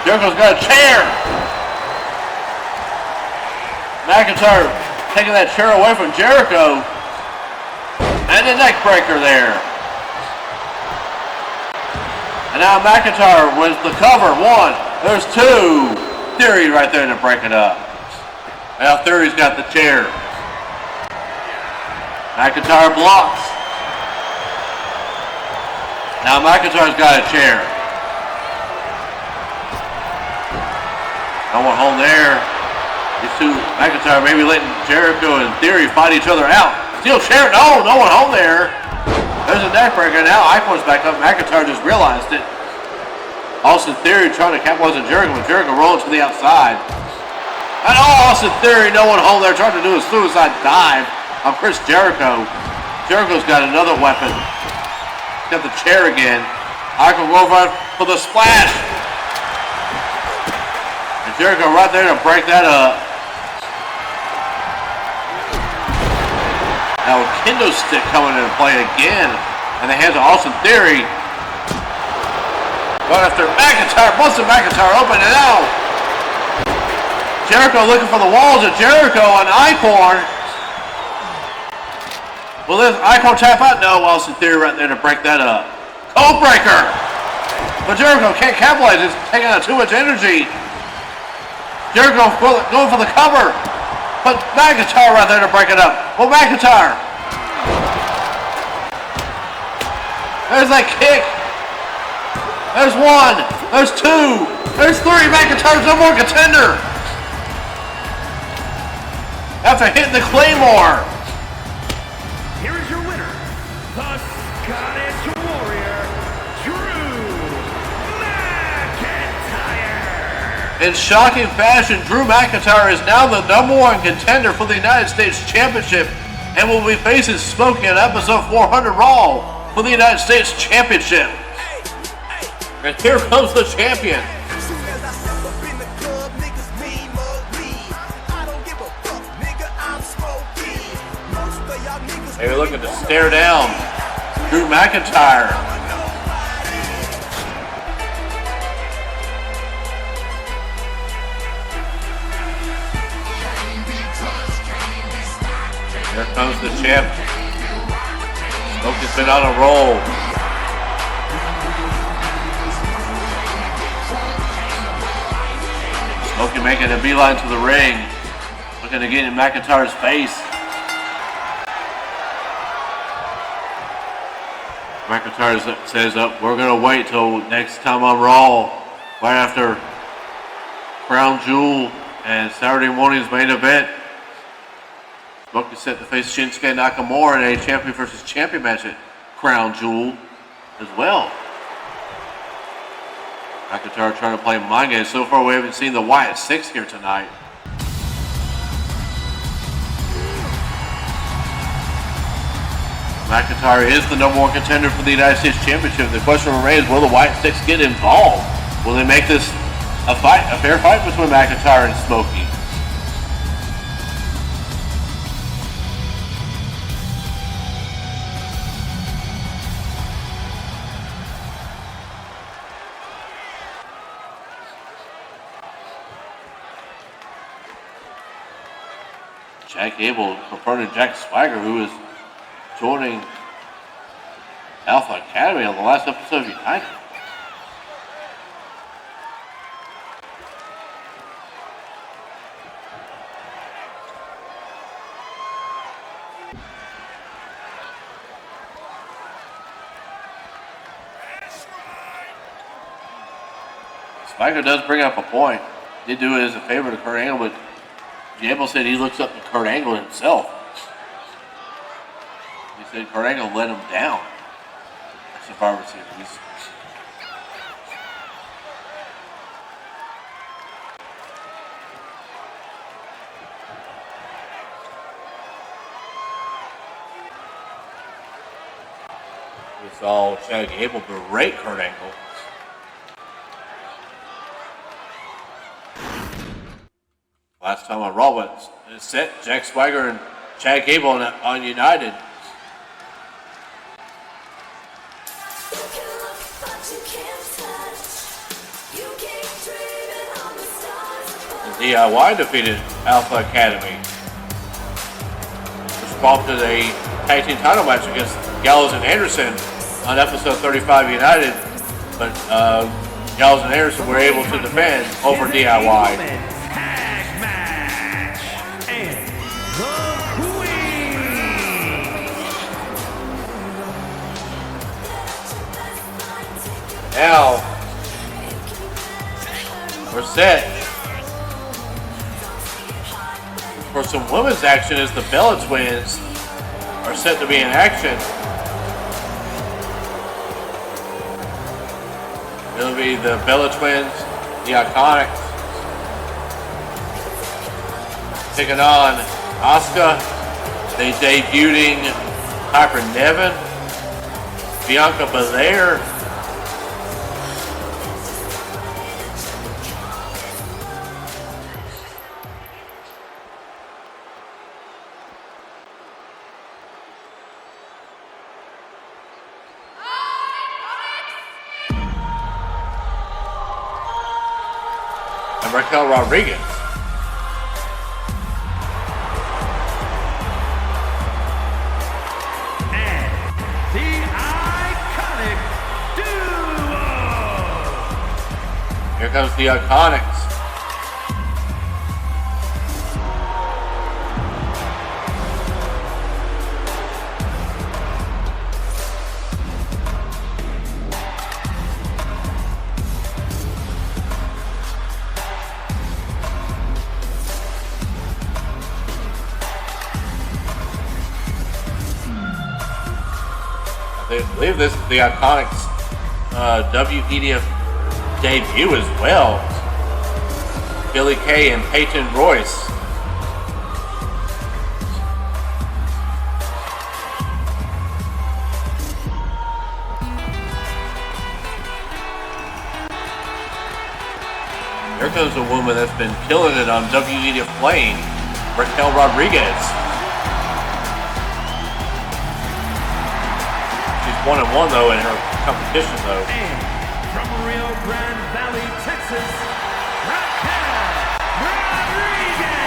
Jericho's got a chair. McIntyre taking that chair away from Jericho. And a neck breaker there. And now McIntyre wins the cover. One, there's two. Theory right there to break it up. Now Theory's got the chair. McIntyre blocks. Now McIntyre's got a chair. No one home there. These two, McIntyre maybe letting Jericho and Theory fight each other out. Steel chair, no one home there. There's a neck breaker. Now Eichorn's back up. McIntyre just realized it. Austin Theory trying to capitalize on Jericho, but Jericho rolling to the outside. And Austin Theory, no one home there, trying to do a suicide dive on Chris Jericho. Jericho's got another weapon. Got the chair again. Eichorn going for the splash. And Jericho right there to break that up. Now a kendo stick coming into play again. And the hands of Austin Theory. Going after McIntyre, busting McIntyre open, and now Jericho looking for the walls of Jericho and Eichorn. Will this Eichorn tap out? No, Austin Theory right there to break that up. Code breaker! But Jericho can't capitalize, it's taking out too much energy. Jericho going for the cover. But McIntyre right there to break it up. Well, McIntyre. There's that kick. There's one. There's two. There's three. McIntyre's no more contender. After hitting the Claymore. Here is your winner, the Scottish Warrior, Drew McIntyre. In shocking fashion, Drew McIntyre is now the #1 contender for the United States Championship and will be facing Smokey on episode 400 Raw for the United States Championship. And here comes the champion. They're looking to stare down Drew McIntyre. Here comes the champ. Smokey's been on a roll. Smokey making a beeline to the ring. Looking to get in McIntyre's face. McIntyre says, we're going to wait till next time on Raw, right after Crown Jewel and Saturday morning's main event. Smokey set to face Shinsuke Nakamura in a champion versus champion match at Crown Jewel as well. McIntyre trying to play mind games. So far, we haven't seen the Wyatt Six here tonight. McIntyre is the #1 contender for the United States Championship. The question remains, will the Wyatt Six get involved? Will they make this a fair fight between McIntyre and Smokey? Jack Gable confronted Jack Swagger, who is joining Alpha Academy on the last episode of United. Swagger does bring up a point. Did do it as a favor to Kurt Angle, but Gable said he looks up to Kurt Angle himself. He said Kurt Angle let him down at Survivor Series. We saw Chad Gable berate Kurt Angle. Last time on Raw, it set Jack Swagger and Chad Gable on United. The DIY defeated Alpha Academy, which prompted a tag team title match against Gallows and Anderson on episode 35 United, but Gallows and Anderson were able to defend over DIY. Tag match. And the Queen. Now, we're set for some women's action as the Bella Twins are set to be in action. It'll be the Bella Twins, the Iconics, taking on Asuka. They debuting Piper Niven, Bianca Belair, Raquel Rodriguez. And the Iconic Duo. Here comes the Iconics. I believe this is the Iconics WEDF debut as well. Billy Kay and Peyton Royce. Here comes a woman that's been killing it on WEDF Plane, Raquel Rodriguez. 1-1 though in her competition though. And from Rio Grande Valley, Texas, Raquel Rodriguez.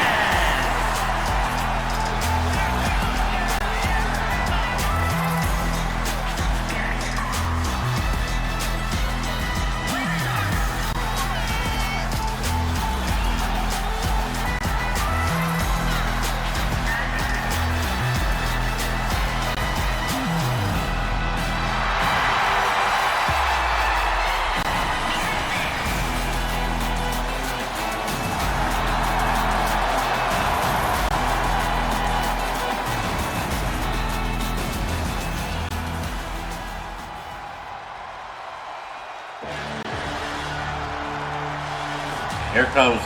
Here comes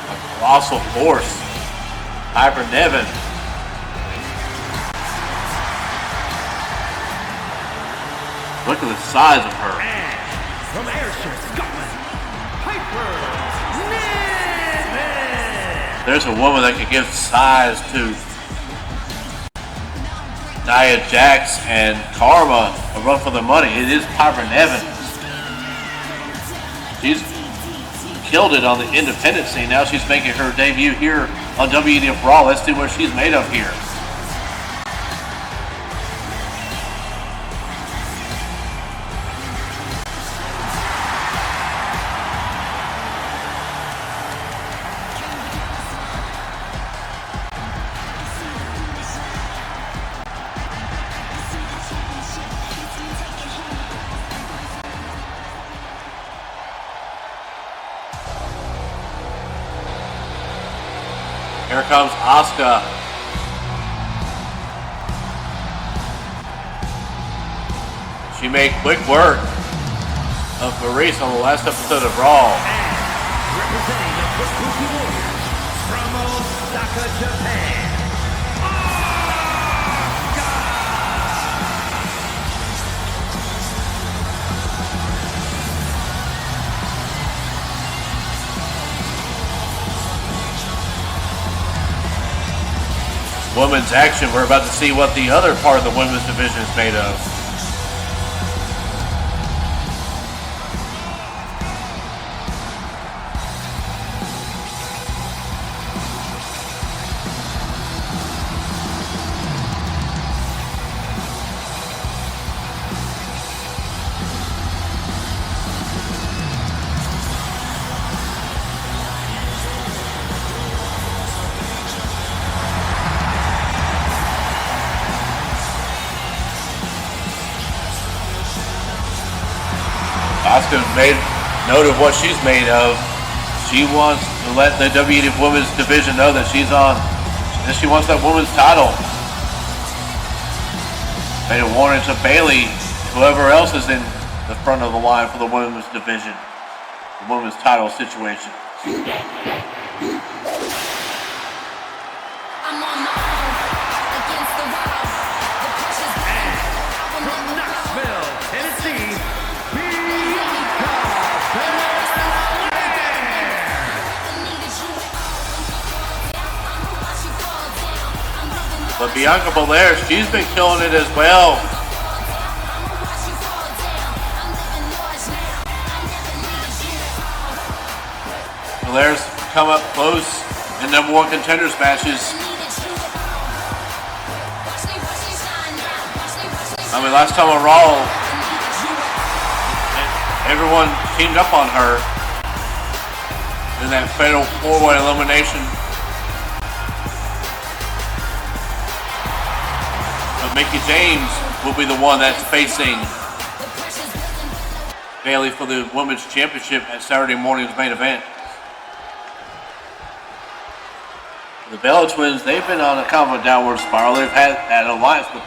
a colossal force, Piper Niven. Look at the size of her. And from Ayrshire, Scotland, Piper Niven. There's a woman that could give size to Nia Jax and Karma a run for the money. It is Piper Niven. She's killed it on the independent scene. Now she's making her debut here on WEDF Raw. Let's see what she's made of here. Here comes Asuka. She made quick work of Maurice on the last episode of Raw. And representing the Kabuki Warriors from Osaka, Japan. Women's action. We're about to see what the other part of the women's division is made of. Asuka made note of what she's made of. She wants to let the WEDF Women's Division know that she wants that women's title. Made a warning to Bayley, whoever else is in the front of the line for the women's division, the women's title situation. But Bianca Belair, she's been killing it as well. Belair's come up close in number one contenders matches. I mean, last time on Raw, everyone teamed up on her in that fatal four-way elimination. Mickey James will be the one that's facing Bayley for the Women's Championship at Saturday morning's main event. The Bella Twins, they've been on a kind of a downward spiral. They've had that alliance with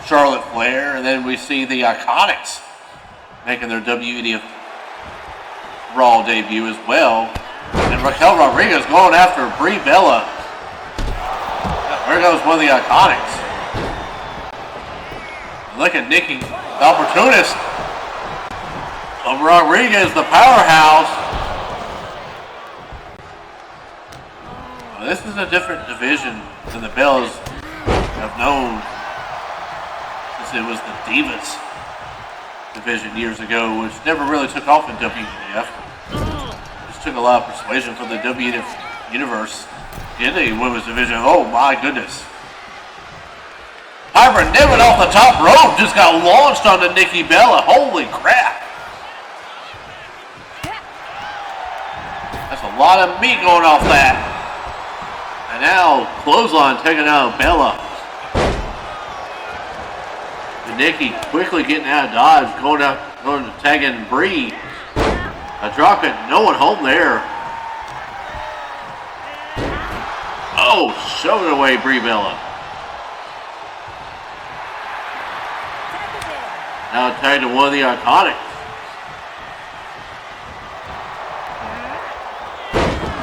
Charlotte Flair, and then we see the Iconics making their WEDF Raw debut as well. And Raquel Rodriguez going after Brie Bella. There goes one of the Iconics. Look at Nikki, the opportunist. Rodriguez, the powerhouse. Well, this is a different division than the Bellas have known since it was the Divas division years ago, which never really took off in WEDF. Just took a lot of persuasion from the WEDF universe in the women's division. Oh my goodness. Piper Niven off the top rope just got launched onto Nikki Bella. Holy crap. That's a lot of meat going off that. And now clothesline taking out Bella. And Nikki quickly getting out of dodge, going to tag in Brie. A drop it, no one home there. Oh, shove it away, Brie Bella. Now tagged to one of the Iconics.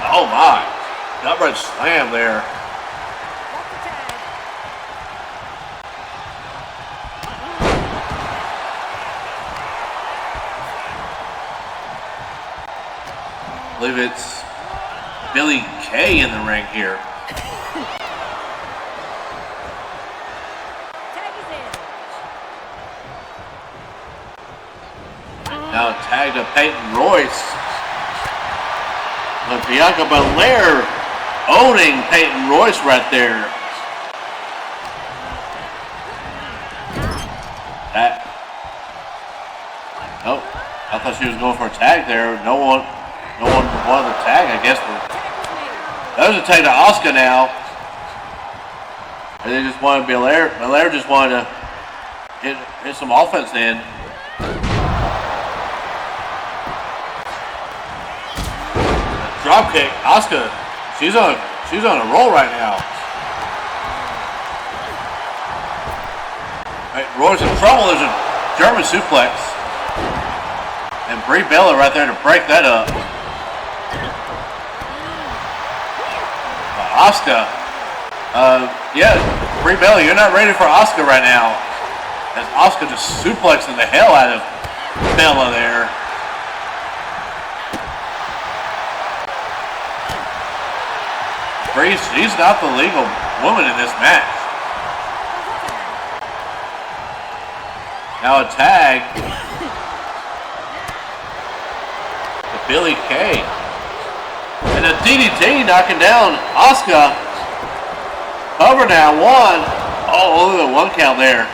Oh my. Gut-wrench slam there. I believe it's Billy Kay in the ring here. Now tag to Peyton Royce. But Bianca Belair owning Peyton Royce right there. Nope. I thought she was going for a tag there. No one wanted the tag, I guess. There's a tag to Asuka now. And they just wanted Belair. Belair just wanted to hit some offense in. Drop kick, Asuka, she's on a roll right now. Right, Roy's in trouble. There's a German suplex, and Brie Bella right there to break that up. Asuka, yeah, Brie Bella, you're not ready for Asuka right now. As Asuka just suplexing the hell out of Bella there. She's not the legal woman in this match. Now a tag to Billy Kay. And a DDT knocking down Asuka. Cover now, one. Oh, look at the one count there.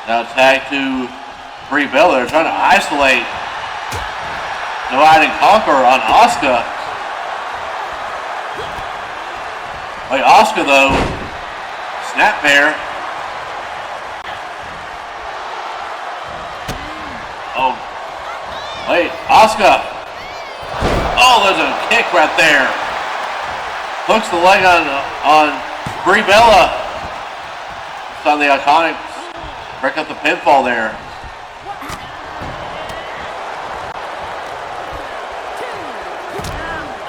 Now tag to Brie Bella. They're trying to isolate divide and conquer on Asuka. Like Asuka though, snap there. Wait, Asuka. Oh, there's a kick right there. Hooks the leg on Brie Bella. It's on the Iconics. Break up the pinfall there.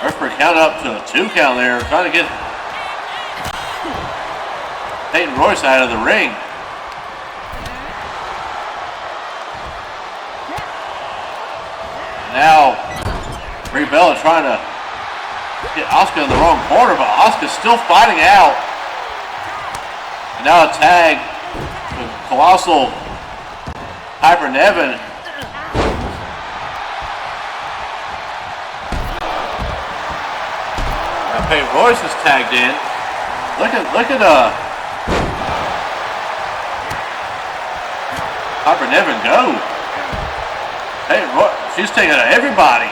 Referee count up to a 2 count there. Trying to get Peyton Royce out of the ring. Now, Brie Bella trying to get Asuka in the wrong corner, but Asuka's still fighting out. And now a tag with Colossal Piper Niven. Now Peyton Royce is tagged in. Look at Piper Niven go. Peyton Royce. She's taking out everybody.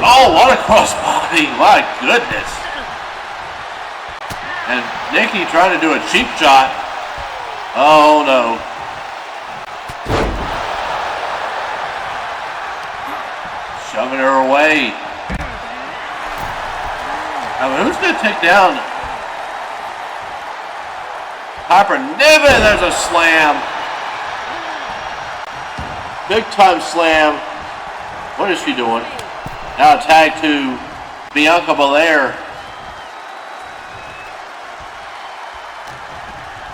Oh, what a crossbody. My goodness. And Nikki trying to do a cheap shot. Oh, no. Shoving her away. I mean, who's going to take down Piper Niven? There's a slam. Big time slam. What is she doing? Now a tag to Bianca Belair.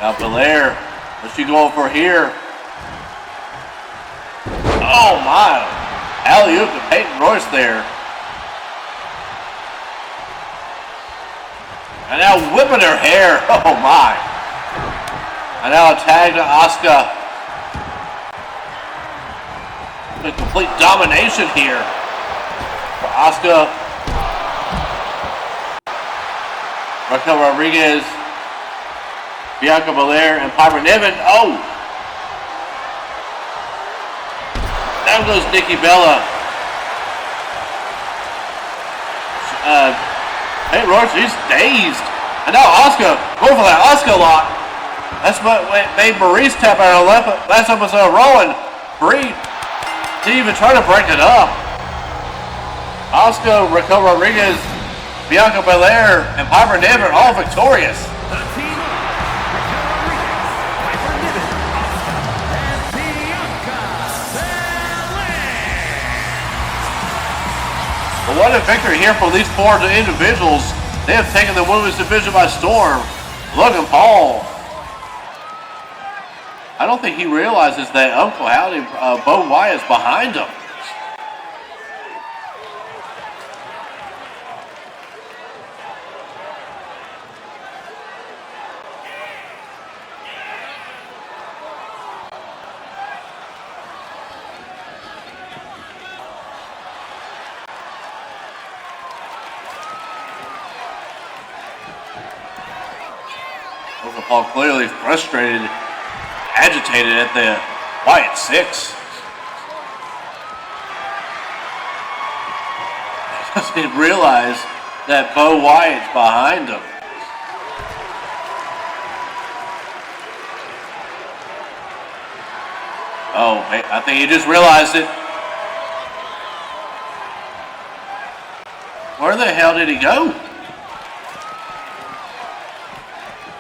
Now Belair, what's she going for here? Oh my! Alley-oop to Peyton Royce there. And now whipping her hair. Oh my! And now a tag to Asuka. Complete domination here for Asuka. Raquel Rodriguez, Bianca Belair, and Piper Niven. Oh! Down goes Nikki Bella. Hey, Royce, she's dazed. And now Asuka going for that Asuka lock. That's what made Maurice tap out of last episode of Raw, and Brie didn't even try to break it up. Asuka, Raquel Rodriguez, Bianca Belair, and Piper Niven all victorious. The team of Raquel Rodriguez, Piper Niven, Asuka, and Bianca Belair. Well, what a victory here for these 4 individuals. They have taken the women's division by storm. Logan Paul. I don't think he realizes that Uncle Howdy, Bo Wyatt, is behind him. Uncle Paul clearly frustrated, agitated at the Wyatt 6. He didn't realize that Bo Wyatt's behind him. Oh, I think he just realized it. Where the hell did he go?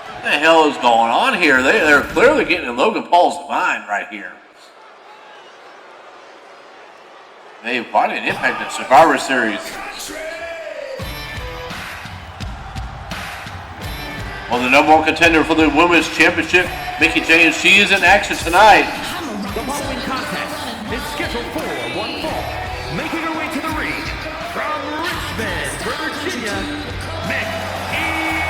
What the hell is going on here? They're clearly getting in Logan Paul's mind right here. They have quite an impact in Survivor Series. Well, the number 1 contender for the Women's Championship, Mickie James, she is in action tonight. The following contest is scheduled for one fall. Making her way to the ring from Richmond, Virginia, Mickie James.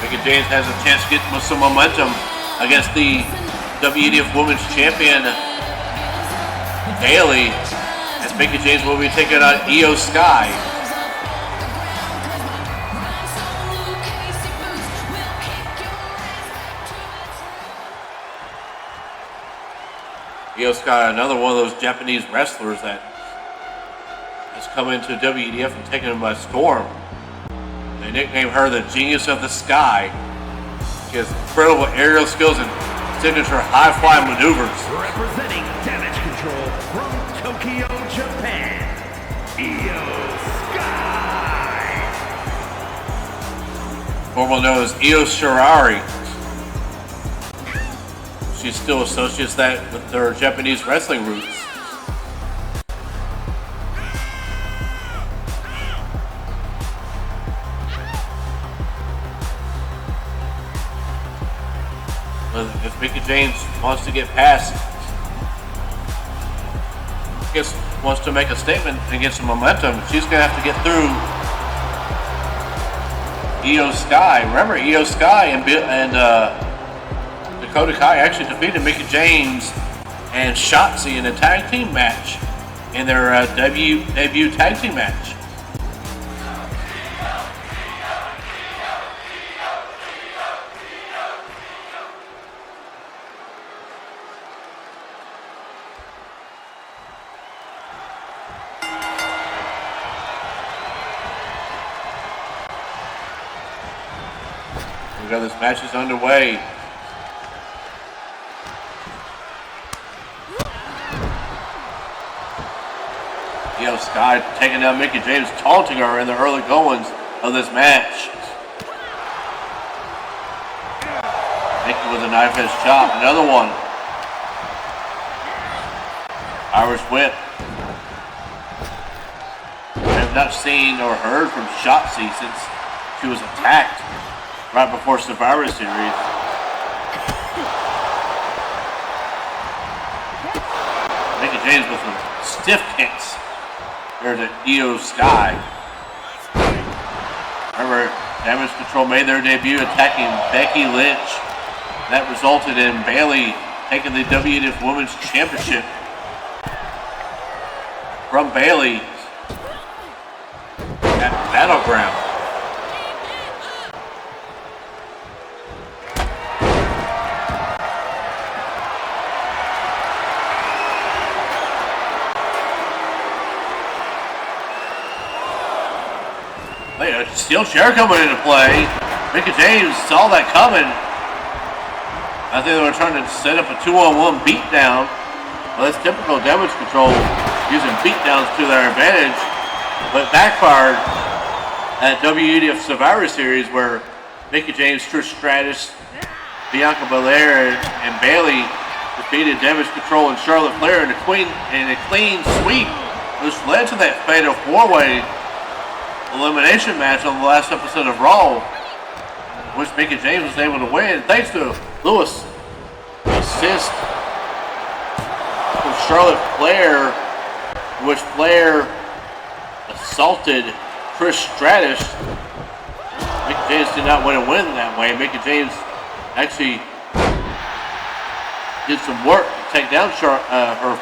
Mickie James has a chance to get some momentum against the WEDF Women's Champion, Bayley, as as Mickey James will be taking on Io Sky. Io Sky, another one of those Japanese wrestlers that has come into WEDF and taken them by storm. They nickname her the Genius of the Sky. She has incredible aerial skills and signature high-flying maneuvers. Representing Damage Control from Tokyo, Japan, Io Sky. Formerly known as Io Shirai. She still associates that with their Japanese wrestling roots. If Mickey James wants to get past, wants to make a statement and get some momentum, she's going to have to get through Io Sky. Remember, Io Sky and Dakota Kai actually defeated Mickey James and Shotzi in a tag team match in their debut tag team match. This match is underway. Io Sky taking down Mickey James, taunting her in the early goings of this match. Mickey with a knife edge chop, another one. Irish whip. I have not seen or heard from Shotzi since she was attacked right before Survivor Series. Mickey James with some stiff kicks there to Io Sky. Remember, Damage Control made their debut attacking Becky Lynch. That resulted in Bayley taking the WEDF Women's Championship from Bayley at Battleground. Steel chair coming into play. Mickey James saw that coming. I think they were trying to set up a 2-on-1 beatdown. Well, that's typical Damage Control, using beatdowns to their advantage, but backfired at WEDF Survivor Series where Mickey James, Trish Stratus, Bianca Belair, and Bayley defeated Damage Control and Charlotte Flair in a clean sweep, which led to that fatal 4-way elimination match on the last episode of Raw, which Mickey James was able to win thanks to Lewis' assist from Charlotte Flair, which Flair assaulted Trish Stratus. Mickey James did not win a win that way. Mickey James actually did some work to take down her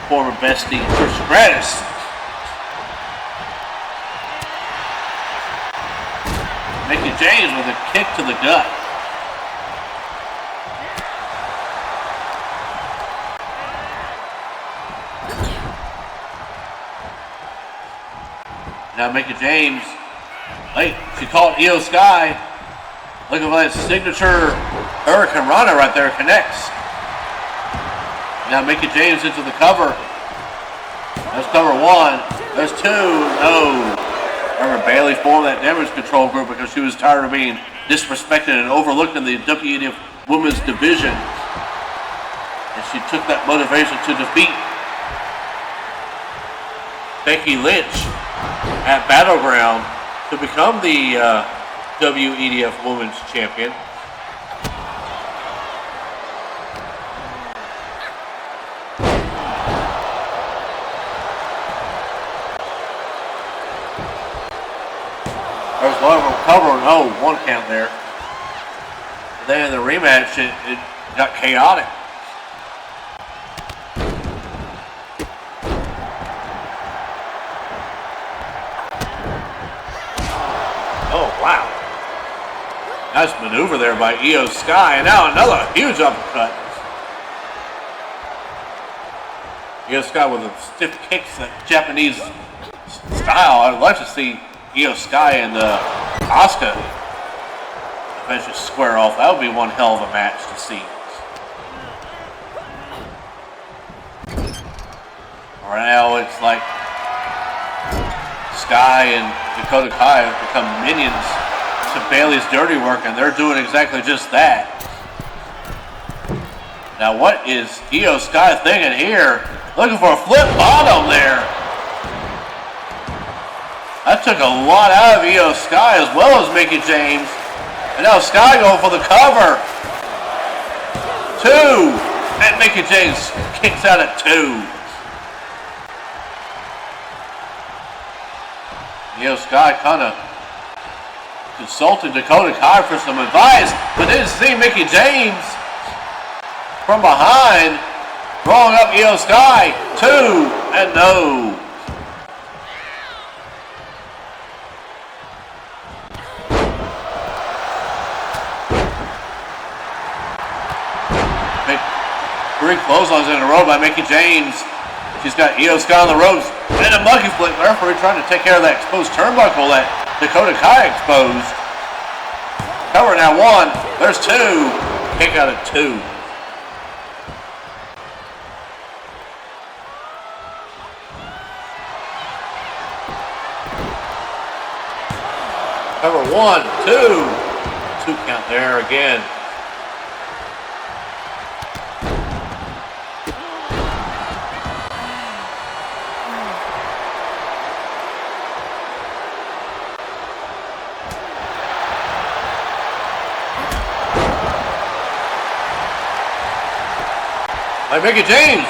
former bestie, Trish Stratus. Mickey James with a kick to the gut. Now Mickey James, she caught Io Sky. Look at that signature Hurricane Rana right there, connects. Now Mickey James into the cover. That's cover one. There's two. No. Remember, Bayley formed that Damage Control group because she was tired of being disrespected and overlooked in the WEDF Women's Division. And she took that motivation to defeat Becky Lynch at Battleground to become the WEDF Women's Champion. There was a lot of them covering. Oh, one count there. And then in the rematch, it got chaotic. Nice maneuver there by Io Sky, and now another huge uppercut. Io Sky with a stiff kicks, that Japanese style. I'd like to see Io Sky and Asuka eventually square off. That would be one hell of a match to see. Right now it's like Sky and Dakota Kai have become minions to Bayley's dirty work, and they're doing exactly just that. Now what is Io Sky thinking here? Looking for a flip bottom there. That took a lot out of Io Sky as well as Mickie James. And now Sky going for the cover. 2. And Mickie James kicks out at 2. Io Sky kind of consulted Dakota Kai for some advice, but didn't see Mickie James from behind, rolling up Io Sky, 2, and no. Big 3 clotheslines in a row by Mickie James. She's got Io Sky on the ropes and a monkey flip. The referee trying to take care of that exposed turnbuckle that Dakota Kai exposed. Cover now 1. There's 2. Kick out at 2. Cover 1, 2. 2 count there again. By Mickie James.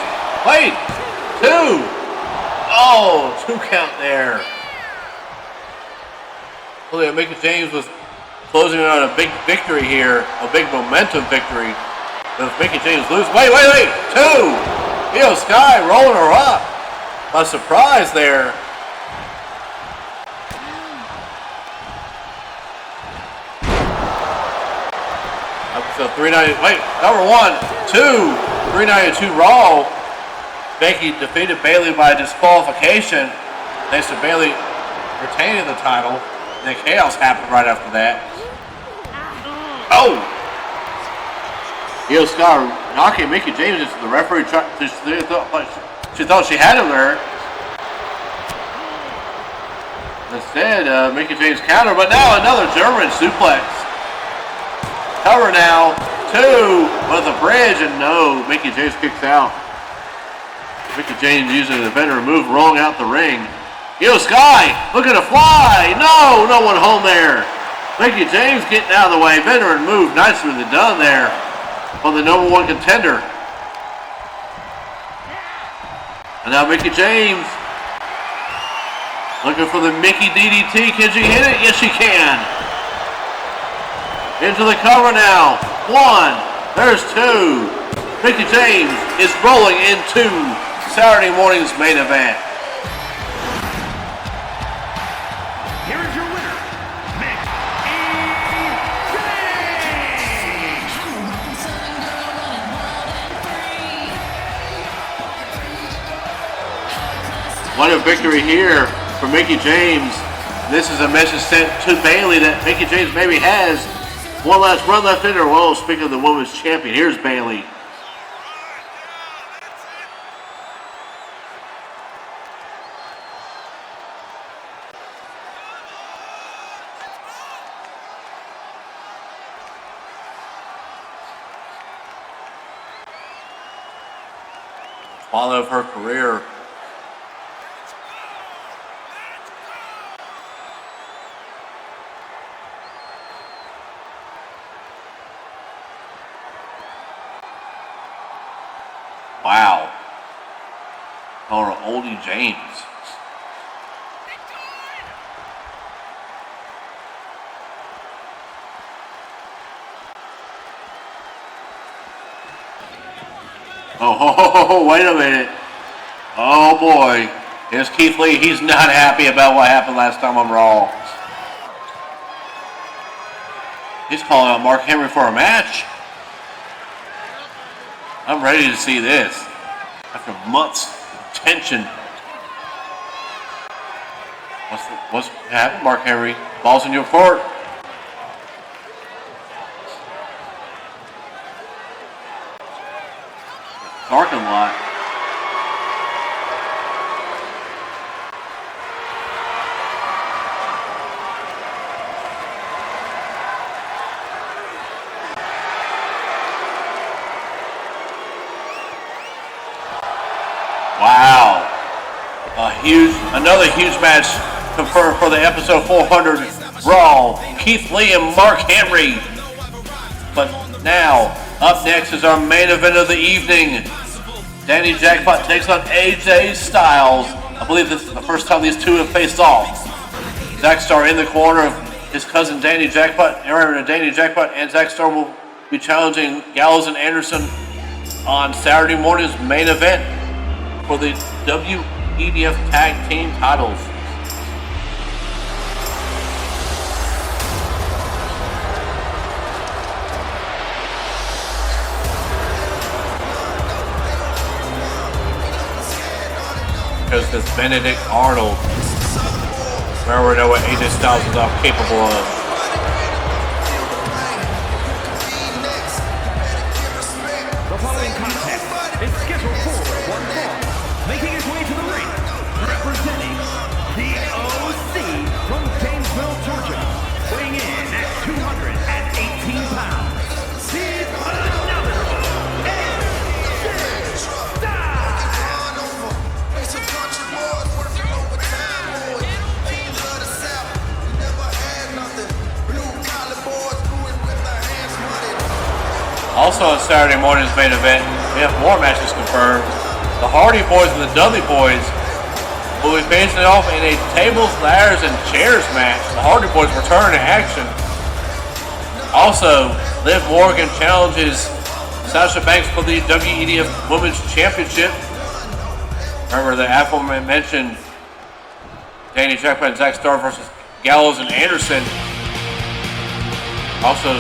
Wait. 2. Oh, 2 count there. Well, Mickie James was closing on a big victory here, a big momentum victory. But if Mickie James loses, wait. 2. Io Sky rolling her up. A surprise there. So 390. Wait, number 1, 2. 392 Raw. Becky defeated Bayley by disqualification thanks to Bayley retaining the title. Then chaos happened right after that. Oh! Io Sky knocking Mickie James into the referee. She thought she had him there. Instead, Mickie James counter, but now another German suplex. Cover now. 2 with a bridge, and no, Mickie James kicks out. Mickie James using the veteran move, rolling out the ring. Io Sky looking to fly. No one home there. Mickie James getting out of the way. Veteran move, nicely done there on the number 1 contender. And now Mickie James looking for the Mickey DDT. Can she hit it? Yes, she can. Into the cover now. 1. There's 2. Mickie James is rolling into Saturday morning's main event. Here is your winner, Mickey James. What a victory here for Mickie James. This is a message sent to Bayley that Mickie James maybe has one last run left in her. Well, speaking of the women's champion, here's Bayley. Follow of her career. Wow. Or Oldie James. Oh, wait a minute. Oh boy. Here's Keith Lee. He's not happy about what happened last time on Raw. He's calling out Mark Henry for a match. I'm ready to see this. After months of tension. What's happening, Mark Henry? Ball's in your court. Parking lot. Wow. Another huge match confirmed for the episode 400 Raw. Keith Lee and Mark Henry. But now, up next is our main event of the evening. Danny Jackpot takes on AJ Styles. I believe this is the first time these two have faced off. Zack Starr in the corner of his cousin Danny Jackpot. Danny Jackpot and Zack Starr will be challenging Gallows and Anderson on Saturday morning's main event for the WEDF Tag Team titles. Because this Benedict Arnold, where we know what AJ Styles is capable of. The following contest is scheduled for one fall, making his way to the ring, representing the OC from Gainesville, Georgia, weighing in at 218 pounds. The phenomenal AJ Styles. Also on Saturday morning's main event, we have more matches confirmed. The Hardy Boys and the Dudley Boys will be facing off in a tables, ladders, and chairs match. The Hardy Boys return to action. Also, Liv Morgan challenges Sasha Banks for the WEDF Women's Championship. Remember the aforementioned Danny Jackpot and Zack Starr versus Gallows and Anderson. Also,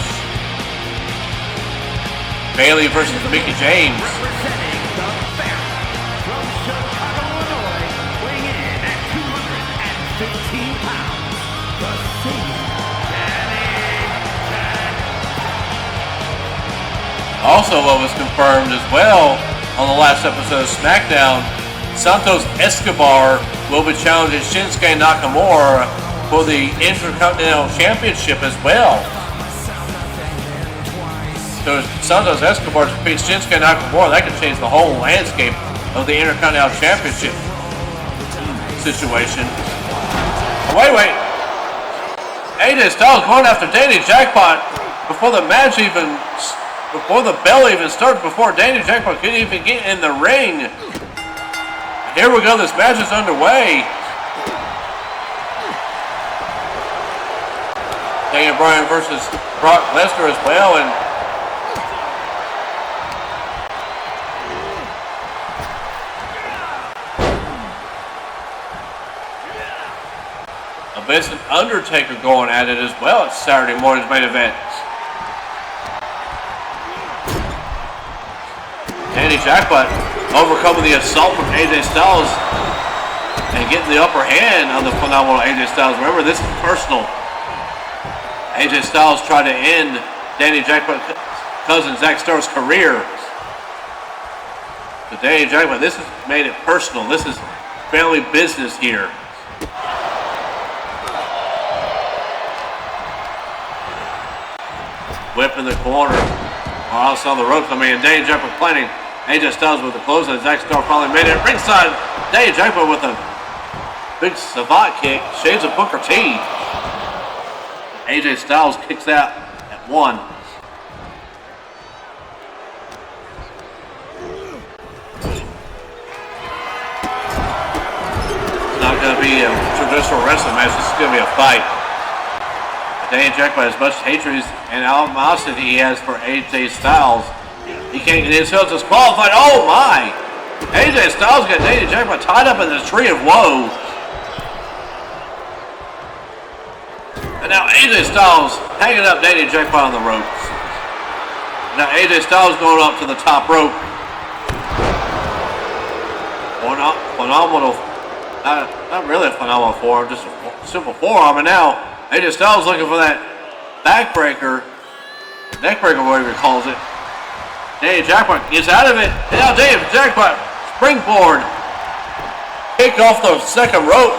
Bailey versus Mickey James. Representing the Phantom from Chicago, Illinois, weighing in at 215 pounds. The Senior Danny Jackpot. Also, what was confirmed as well on the last episode of SmackDown, Santos Escobar will be challenging Shinsuke Nakamura for the Intercontinental Championship as well. So Santos Escobar defeats Shinsuke Nakamura. That could change the whole landscape of the Intercontinental Championship situation. Oh, wait. AJ Styles going after Danny Jackpot before the bell even started, before Danny Jackpot could even get in the ring. Here we go. This match is underway. Daniel Bryan versus Brock Lesnar as well, and Miz and Undertaker going at it as well at Saturday morning's main event. Danny Jackpot overcoming the assault from AJ Styles and getting the upper hand on the phenomenal AJ Styles. Remember, this is personal. AJ Styles tried to end Danny Jackpot's cousin Zack Starr's career. But Danny Jackpot, this has made it personal. This is family business here. Whip in the corner, or else on the ropes. Danny Jackpot planning. AJ Styles with the close, and Zack Starr finally made it ringside. Danny Jackpot with a big savant kick, shades of Booker T. AJ Styles kicks out at 1. It's not going to be a traditional wrestling match. This is going to be a fight. Danny Jackpot, as much hatred and animosity he has for AJ Styles, he can't get himself disqualified. Oh my! AJ Styles got Danny Jackpot tied up in the tree of woe. And now AJ Styles hanging up Danny Jackpot on the ropes. Now AJ Styles going up to the top rope. Phenomenal, not really a phenomenal forearm, just a simple forearm. And now AJ Styles looking for that backbreaker, neckbreaker, whatever he calls it. Danny Jackpot gets out of it. And now Danny Jackpot springboard. Kick off the second rope.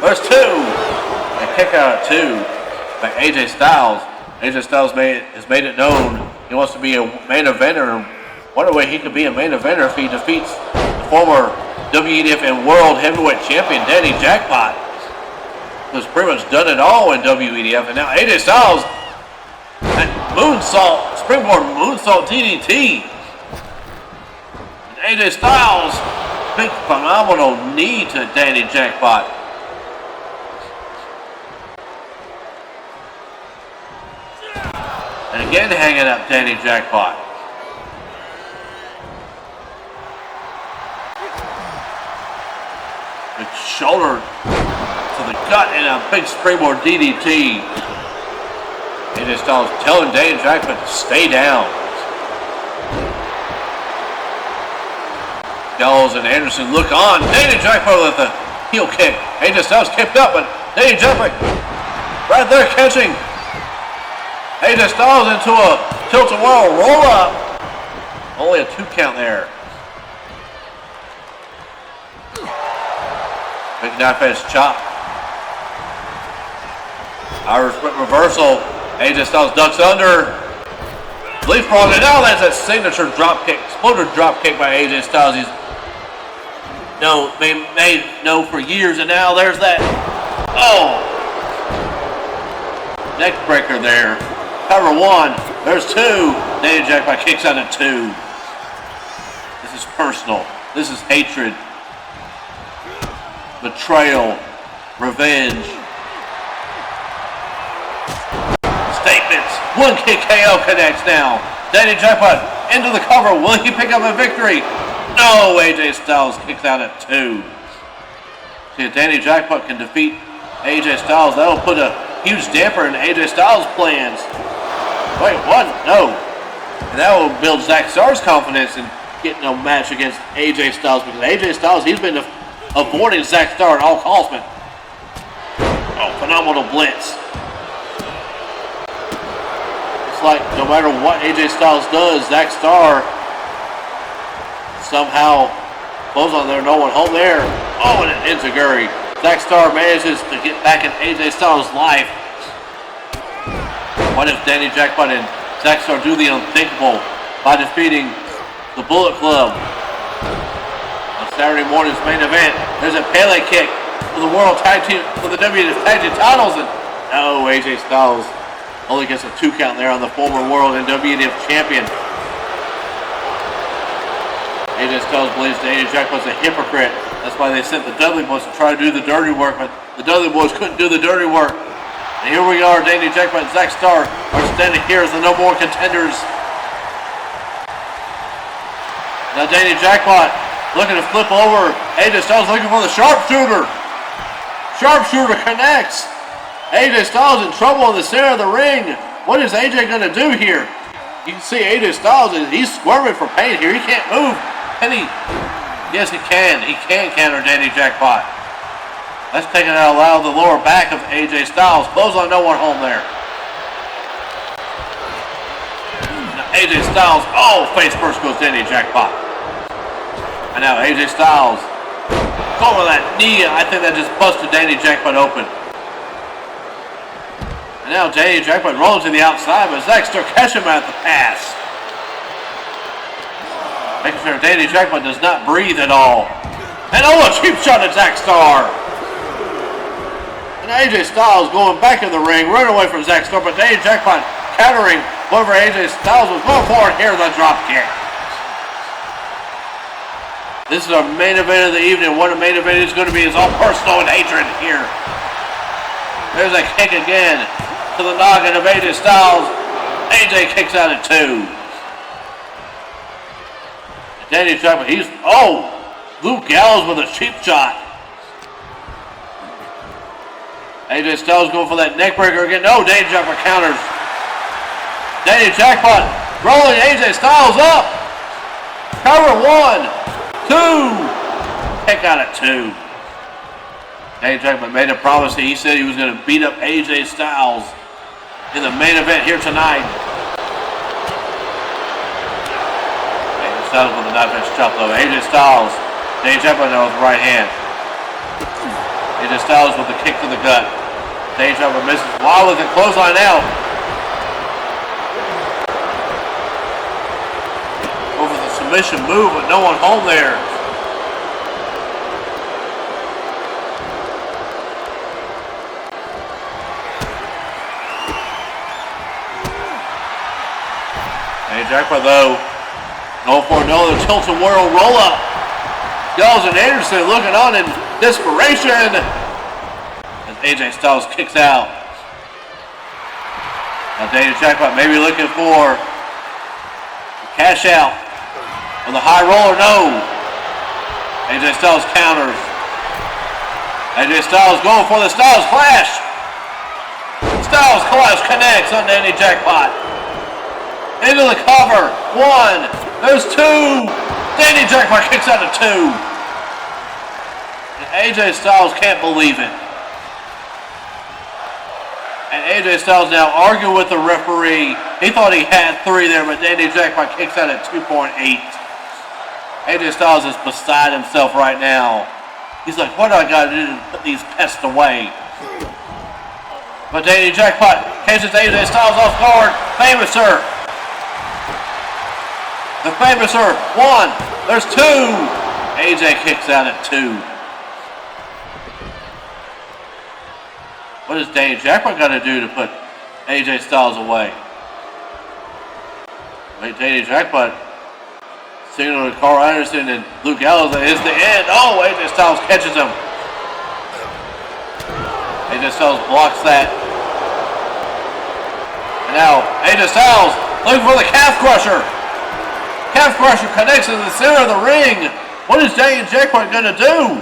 There's two. And kick out at 2 by AJ Styles. AJ Styles has made it known he wants to be a main eventer. What a way he could be a main eventer if he defeats the former WEDF and World Heavyweight Champion Danny Jackpot, who's pretty much done it all in WEDF. And now AJ Styles, that moonsault, springboard moonsault DDT. And AJ Styles, big phenomenal knee to Danny Jackpot. And again hanging up Danny Jackpot. Big shoulder to the gut and a big springboard DDT. AJ Styles telling Danny Jackpot to stay down. Gallows and Anderson look on. Danny Jackpot with the heel kick. AJ Styles kicked up, but Danny Jackpot right there catching AJ Styles into a tilt-a-whirl roll-up. Only a 2 count there. Big knife edge chop. Irish whip reversal. AJ Styles ducks under. Leapfrog, and now that's a signature drop kick. Exploder drop kick by AJ Styles. He's made known for years, and now there's that. Oh! Neck breaker there. Cover 1. There's 2. Danny Jackpot kicks out at 2. This is personal. This is hatred. Betrayal. Revenge. Statements. 1 kick KO connects now. Danny Jackpot into the cover. Will he pick up a victory? No. AJ Styles kicks out at 2. See, if Danny Jackpot can defeat AJ Styles, that'll put a huge damper in AJ Styles' plans. Wait, what? No. And that will build Zack Starr's confidence in getting a match against AJ Styles, because AJ Styles, he's been avoiding Zack Starr at all costs. Oh, phenomenal blitz. It's like no matter what AJ Styles does, Zack Starr somehow goes on there, no one home there. Oh, and an enziguri. Zack Starr manages to get back in AJ Styles' life. What if Danny Jackpot and Zack Starr do the unthinkable by defeating the Bullet Club? On Saturday morning's main event, there's a Pele kick for the World Tag Team, for the WEDF Tag Team titles, and no, AJ Styles only gets a 2 count there on the former World and WEDF Champion. AJ Styles believes Danny Jackpot's a hypocrite. That's why they sent the Dudley Boys to try to do the dirty work, but the Dudley Boys couldn't do the dirty work. And here we are, Danny Jackpot and Zack Starr are standing here as the No More Contenders. Now Danny Jackpot looking to flip over. AJ Styles looking for the sharpshooter. Sharpshooter connects. AJ Styles in trouble in the center of the ring. What is AJ going to do here? You can see AJ Styles, he's squirming for pain here. He can't move. Yes, he can. He can counter Danny Jackpot. That's taking out loud the lower back of AJ Styles. Close on no one home there. Now AJ Styles, oh, face first goes Danny Jackpot. And now AJ Styles going with that knee. I think that just busted Danny Jackpot open. And now Danny Jackpot rolls to the outside, but Zack Starr catches him at the pass. Making sure Danny Jackpot does not breathe at all. And oh, a cheap shot at Zack Starr. And AJ Styles going back in the ring, running away from Zack Starr, but Danny Jackpot countering whatever AJ Styles was going for, and here's a drop kick. This is our main event of the evening. What a main event is going to be is all personal and hatred here. There's a kick again to the noggin of AJ Styles. AJ kicks out at 2. And Danny Jackpot, Luke Gallows with a cheap shot. AJ Styles going for that neck breaker again. No, Danny Jackpot counters. Danny Jackpot rolling AJ Styles up. Cover 1, 2. Kick out at 2. Danny Jackpot made a promise. He said he was going to beat up AJ Styles in the main event here tonight. AJ Styles with the knife edge chop though. AJ Styles. Danny Jackpot now with the right hand. AJ Styles with the kick to the gut. Danny Jackpot misses. Wild with the clothesline out. Over the submission move, but no one home there. Danny Jackpot though, going for another tilt-a-whirl roll-up. Gallows and Anderson looking on in desperation as AJ Styles kicks out. Now Danny Jackpot maybe looking for a cash out on the high roller. No. AJ Styles counters. AJ Styles going for the Styles Clash. Styles Clash connects on Danny Jackpot. Into the cover. 1. There's 2. Danny Jackpot kicks out at 2. And AJ Styles can't believe it. And AJ Styles now arguing with the referee. He thought he had 3 there, but Danny Jackpot kicks out at 2.8. AJ Styles is beside himself right now. He's like, what do I got to do to put these pests away? But Danny Jackpot catches AJ Styles off guard. Famouser. The Famouser. 1. There's 2. AJ kicks out at 2. What does Danny Jackpot got to do to put AJ Styles away? Wait, Danny Jackpot signal to Carl Anderson and Luke Gallows. That is the end. Oh, AJ Styles catches him. AJ Styles blocks that. And now AJ Styles looking for the calf crusher. Calf crusher connects in the center of the ring. What is Danny Jackpot going to do?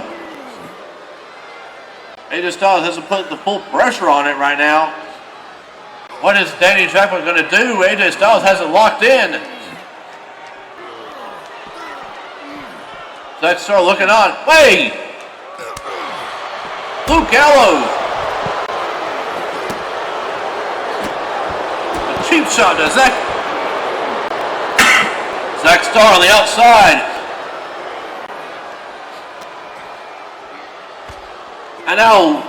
AJ Styles hasn't put the full pressure on it right now. What is Danny Jackpot going to do? AJ Styles hasn't locked in. Let's start looking on. Wait! Luke Gallows. A cheap shot to Zack Starr on the outside. And now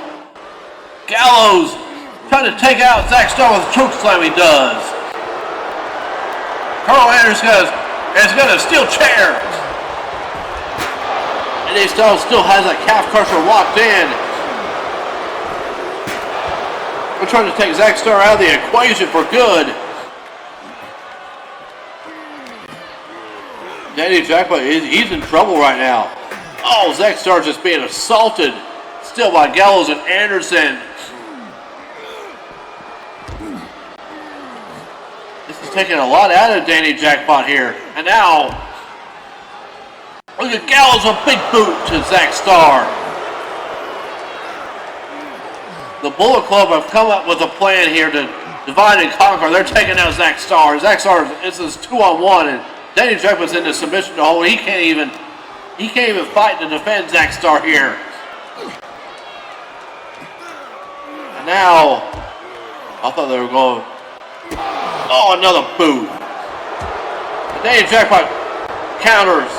Gallows trying to take out Zack Starr with a choke slam. He does. Carl Anderson has got a steel chair. And AJ Styles still has that calf crusher locked in. We're trying to take Zack Starr out of the equation for good. Danny Jackpot, he's in trouble right now. Oh, Zack Starr just being assaulted still by Gallows and Anderson. This is taking a lot out of Danny Jackpot here. And now, look at Gallows, a big boot to Zack Starr. The Bullet Club have come up with a plan here to divide and conquer. They're taking out Zack Starr. Zack Starr is 2-on-1, and Danny Jackpot's in the submission to hold. He can't even fight to defend Zack Starr here. And now, I thought they were going. Oh, another boot. And Danny Jackpot counters.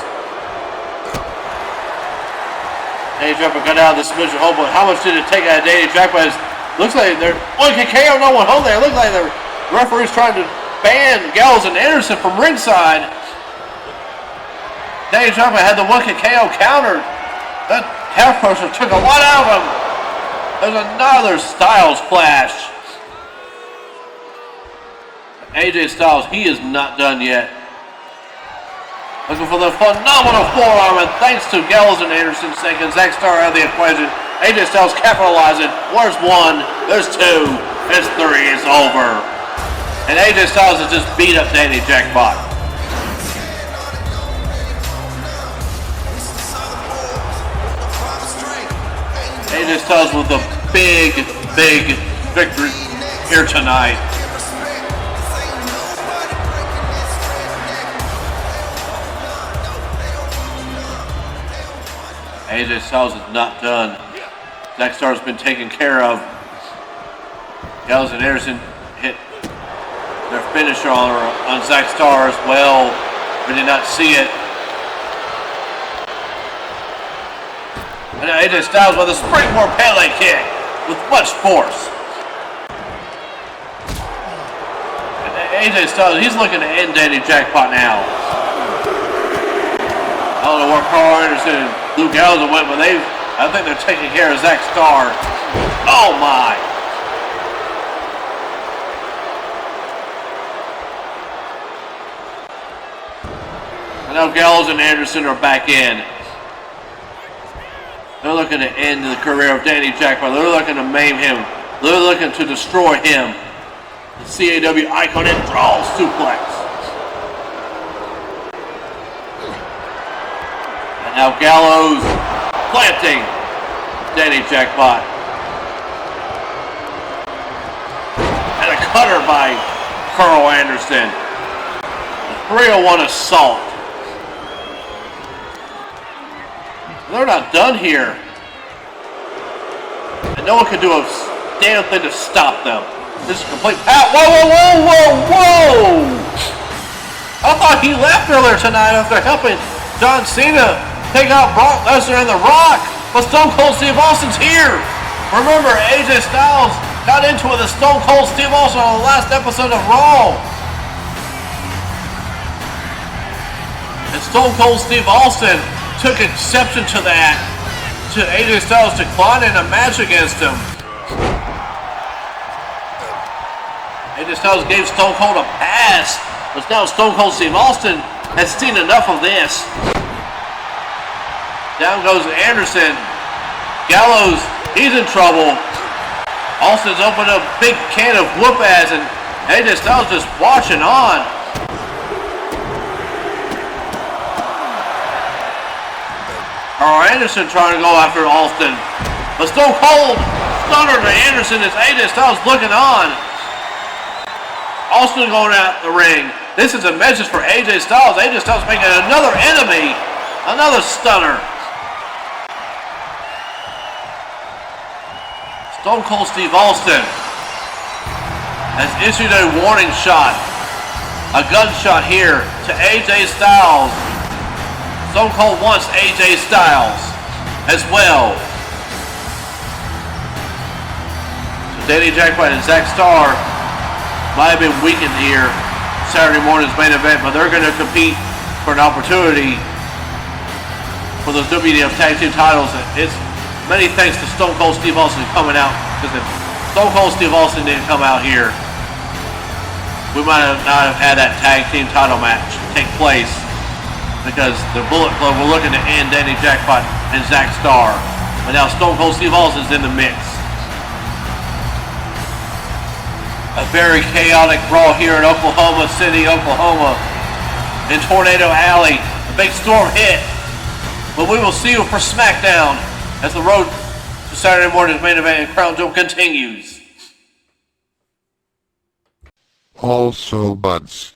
Danny Jackpot got out of the submission hold, but how much did it take out of Danny Jackpot? Looks like they're one KO, no one home there. Looks like the referee's trying to ban Gallows and Anderson from ringside. Danny Jackpot had the 1 KO countered. That calf crusher took a lot out of him. There's another Styles Clash. AJ Styles, he is not done yet. Looking for the phenomenal forearm, and thanks to Gallows and Anderson taking Zack Starr out of the equation. AJ Styles capitalizing. Where's 1? There's 2. There's 3. It's over. And AJ Styles has just beat up Danny Jackpot. AJ Styles with a big big victory here tonight. AJ Styles is not done. Zack Starr's been taken care of. Gallows and Anderson hit their finisher on Zack Starr as well. We did not see it. And now AJ Styles with a springboard Pele kick with much force. And AJ Styles, he's looking to end Danny Jackpot now. I don't know where Carl Anderson and Luke Gallows went, but I think they're taking care of Zack Starr. Oh my! And now Gallows and Anderson are back in. They're looking to end the career of Danny Jackpot. They're looking to maim him. They're looking to destroy him. The CAW Icon and draw suplex. And now Gallows planting Danny Jackpot. And a cutter by Carl Anderson. A 301 assault. They're not done here. And no one can do a damn thing to stop them. This is complete. Whoa, whoa, whoa, whoa, whoa! I thought he left earlier tonight after helping John Cena take out Brock Lesnar and The Rock. But Stone Cold Steve Austin's here. Remember, AJ Styles got into it with Stone Cold Steve Austin on the last episode of Raw. And Stone Cold Steve Austin took exception to that, to AJ Styles declining a match against him. AJ Styles gave Stone Cold a pass, but now Stone Cold Steve Austin has seen enough of this. Down goes Anderson. Gallows, he's in trouble. Austin's opened a big can of whoop-ass, and AJ Styles just watching on. Carl Anderson trying to go after Austin. But Stone Cold stunner to Anderson as AJ Styles looking on. Austin going out the ring. This is a message for AJ Styles. AJ Styles making another enemy. Another stunner. Stone Cold Steve Austin has issued a warning shot. A gunshot here to AJ Styles. Stone Cold wants AJ Styles as well. So Danny Jackpot and Zack Starr might have been weakened here Saturday morning's main event, but they're going to compete for an opportunity for those WEDF Tag Team titles. It's many thanks to Stone Cold Steve Austin coming out, because if Stone Cold Steve Austin didn't come out here, we might not have had that Tag Team title match take place. Because the Bullet Club were looking to end Danny Jackpot and Zack Starr. But now Stone Cold Steve Austin's in the mix. A very chaotic brawl here in Oklahoma City, Oklahoma. In Tornado Alley. A big storm hit. But we will see you for SmackDown as the road to Saturday morning's main event in Crown Jewel continues. Also buds.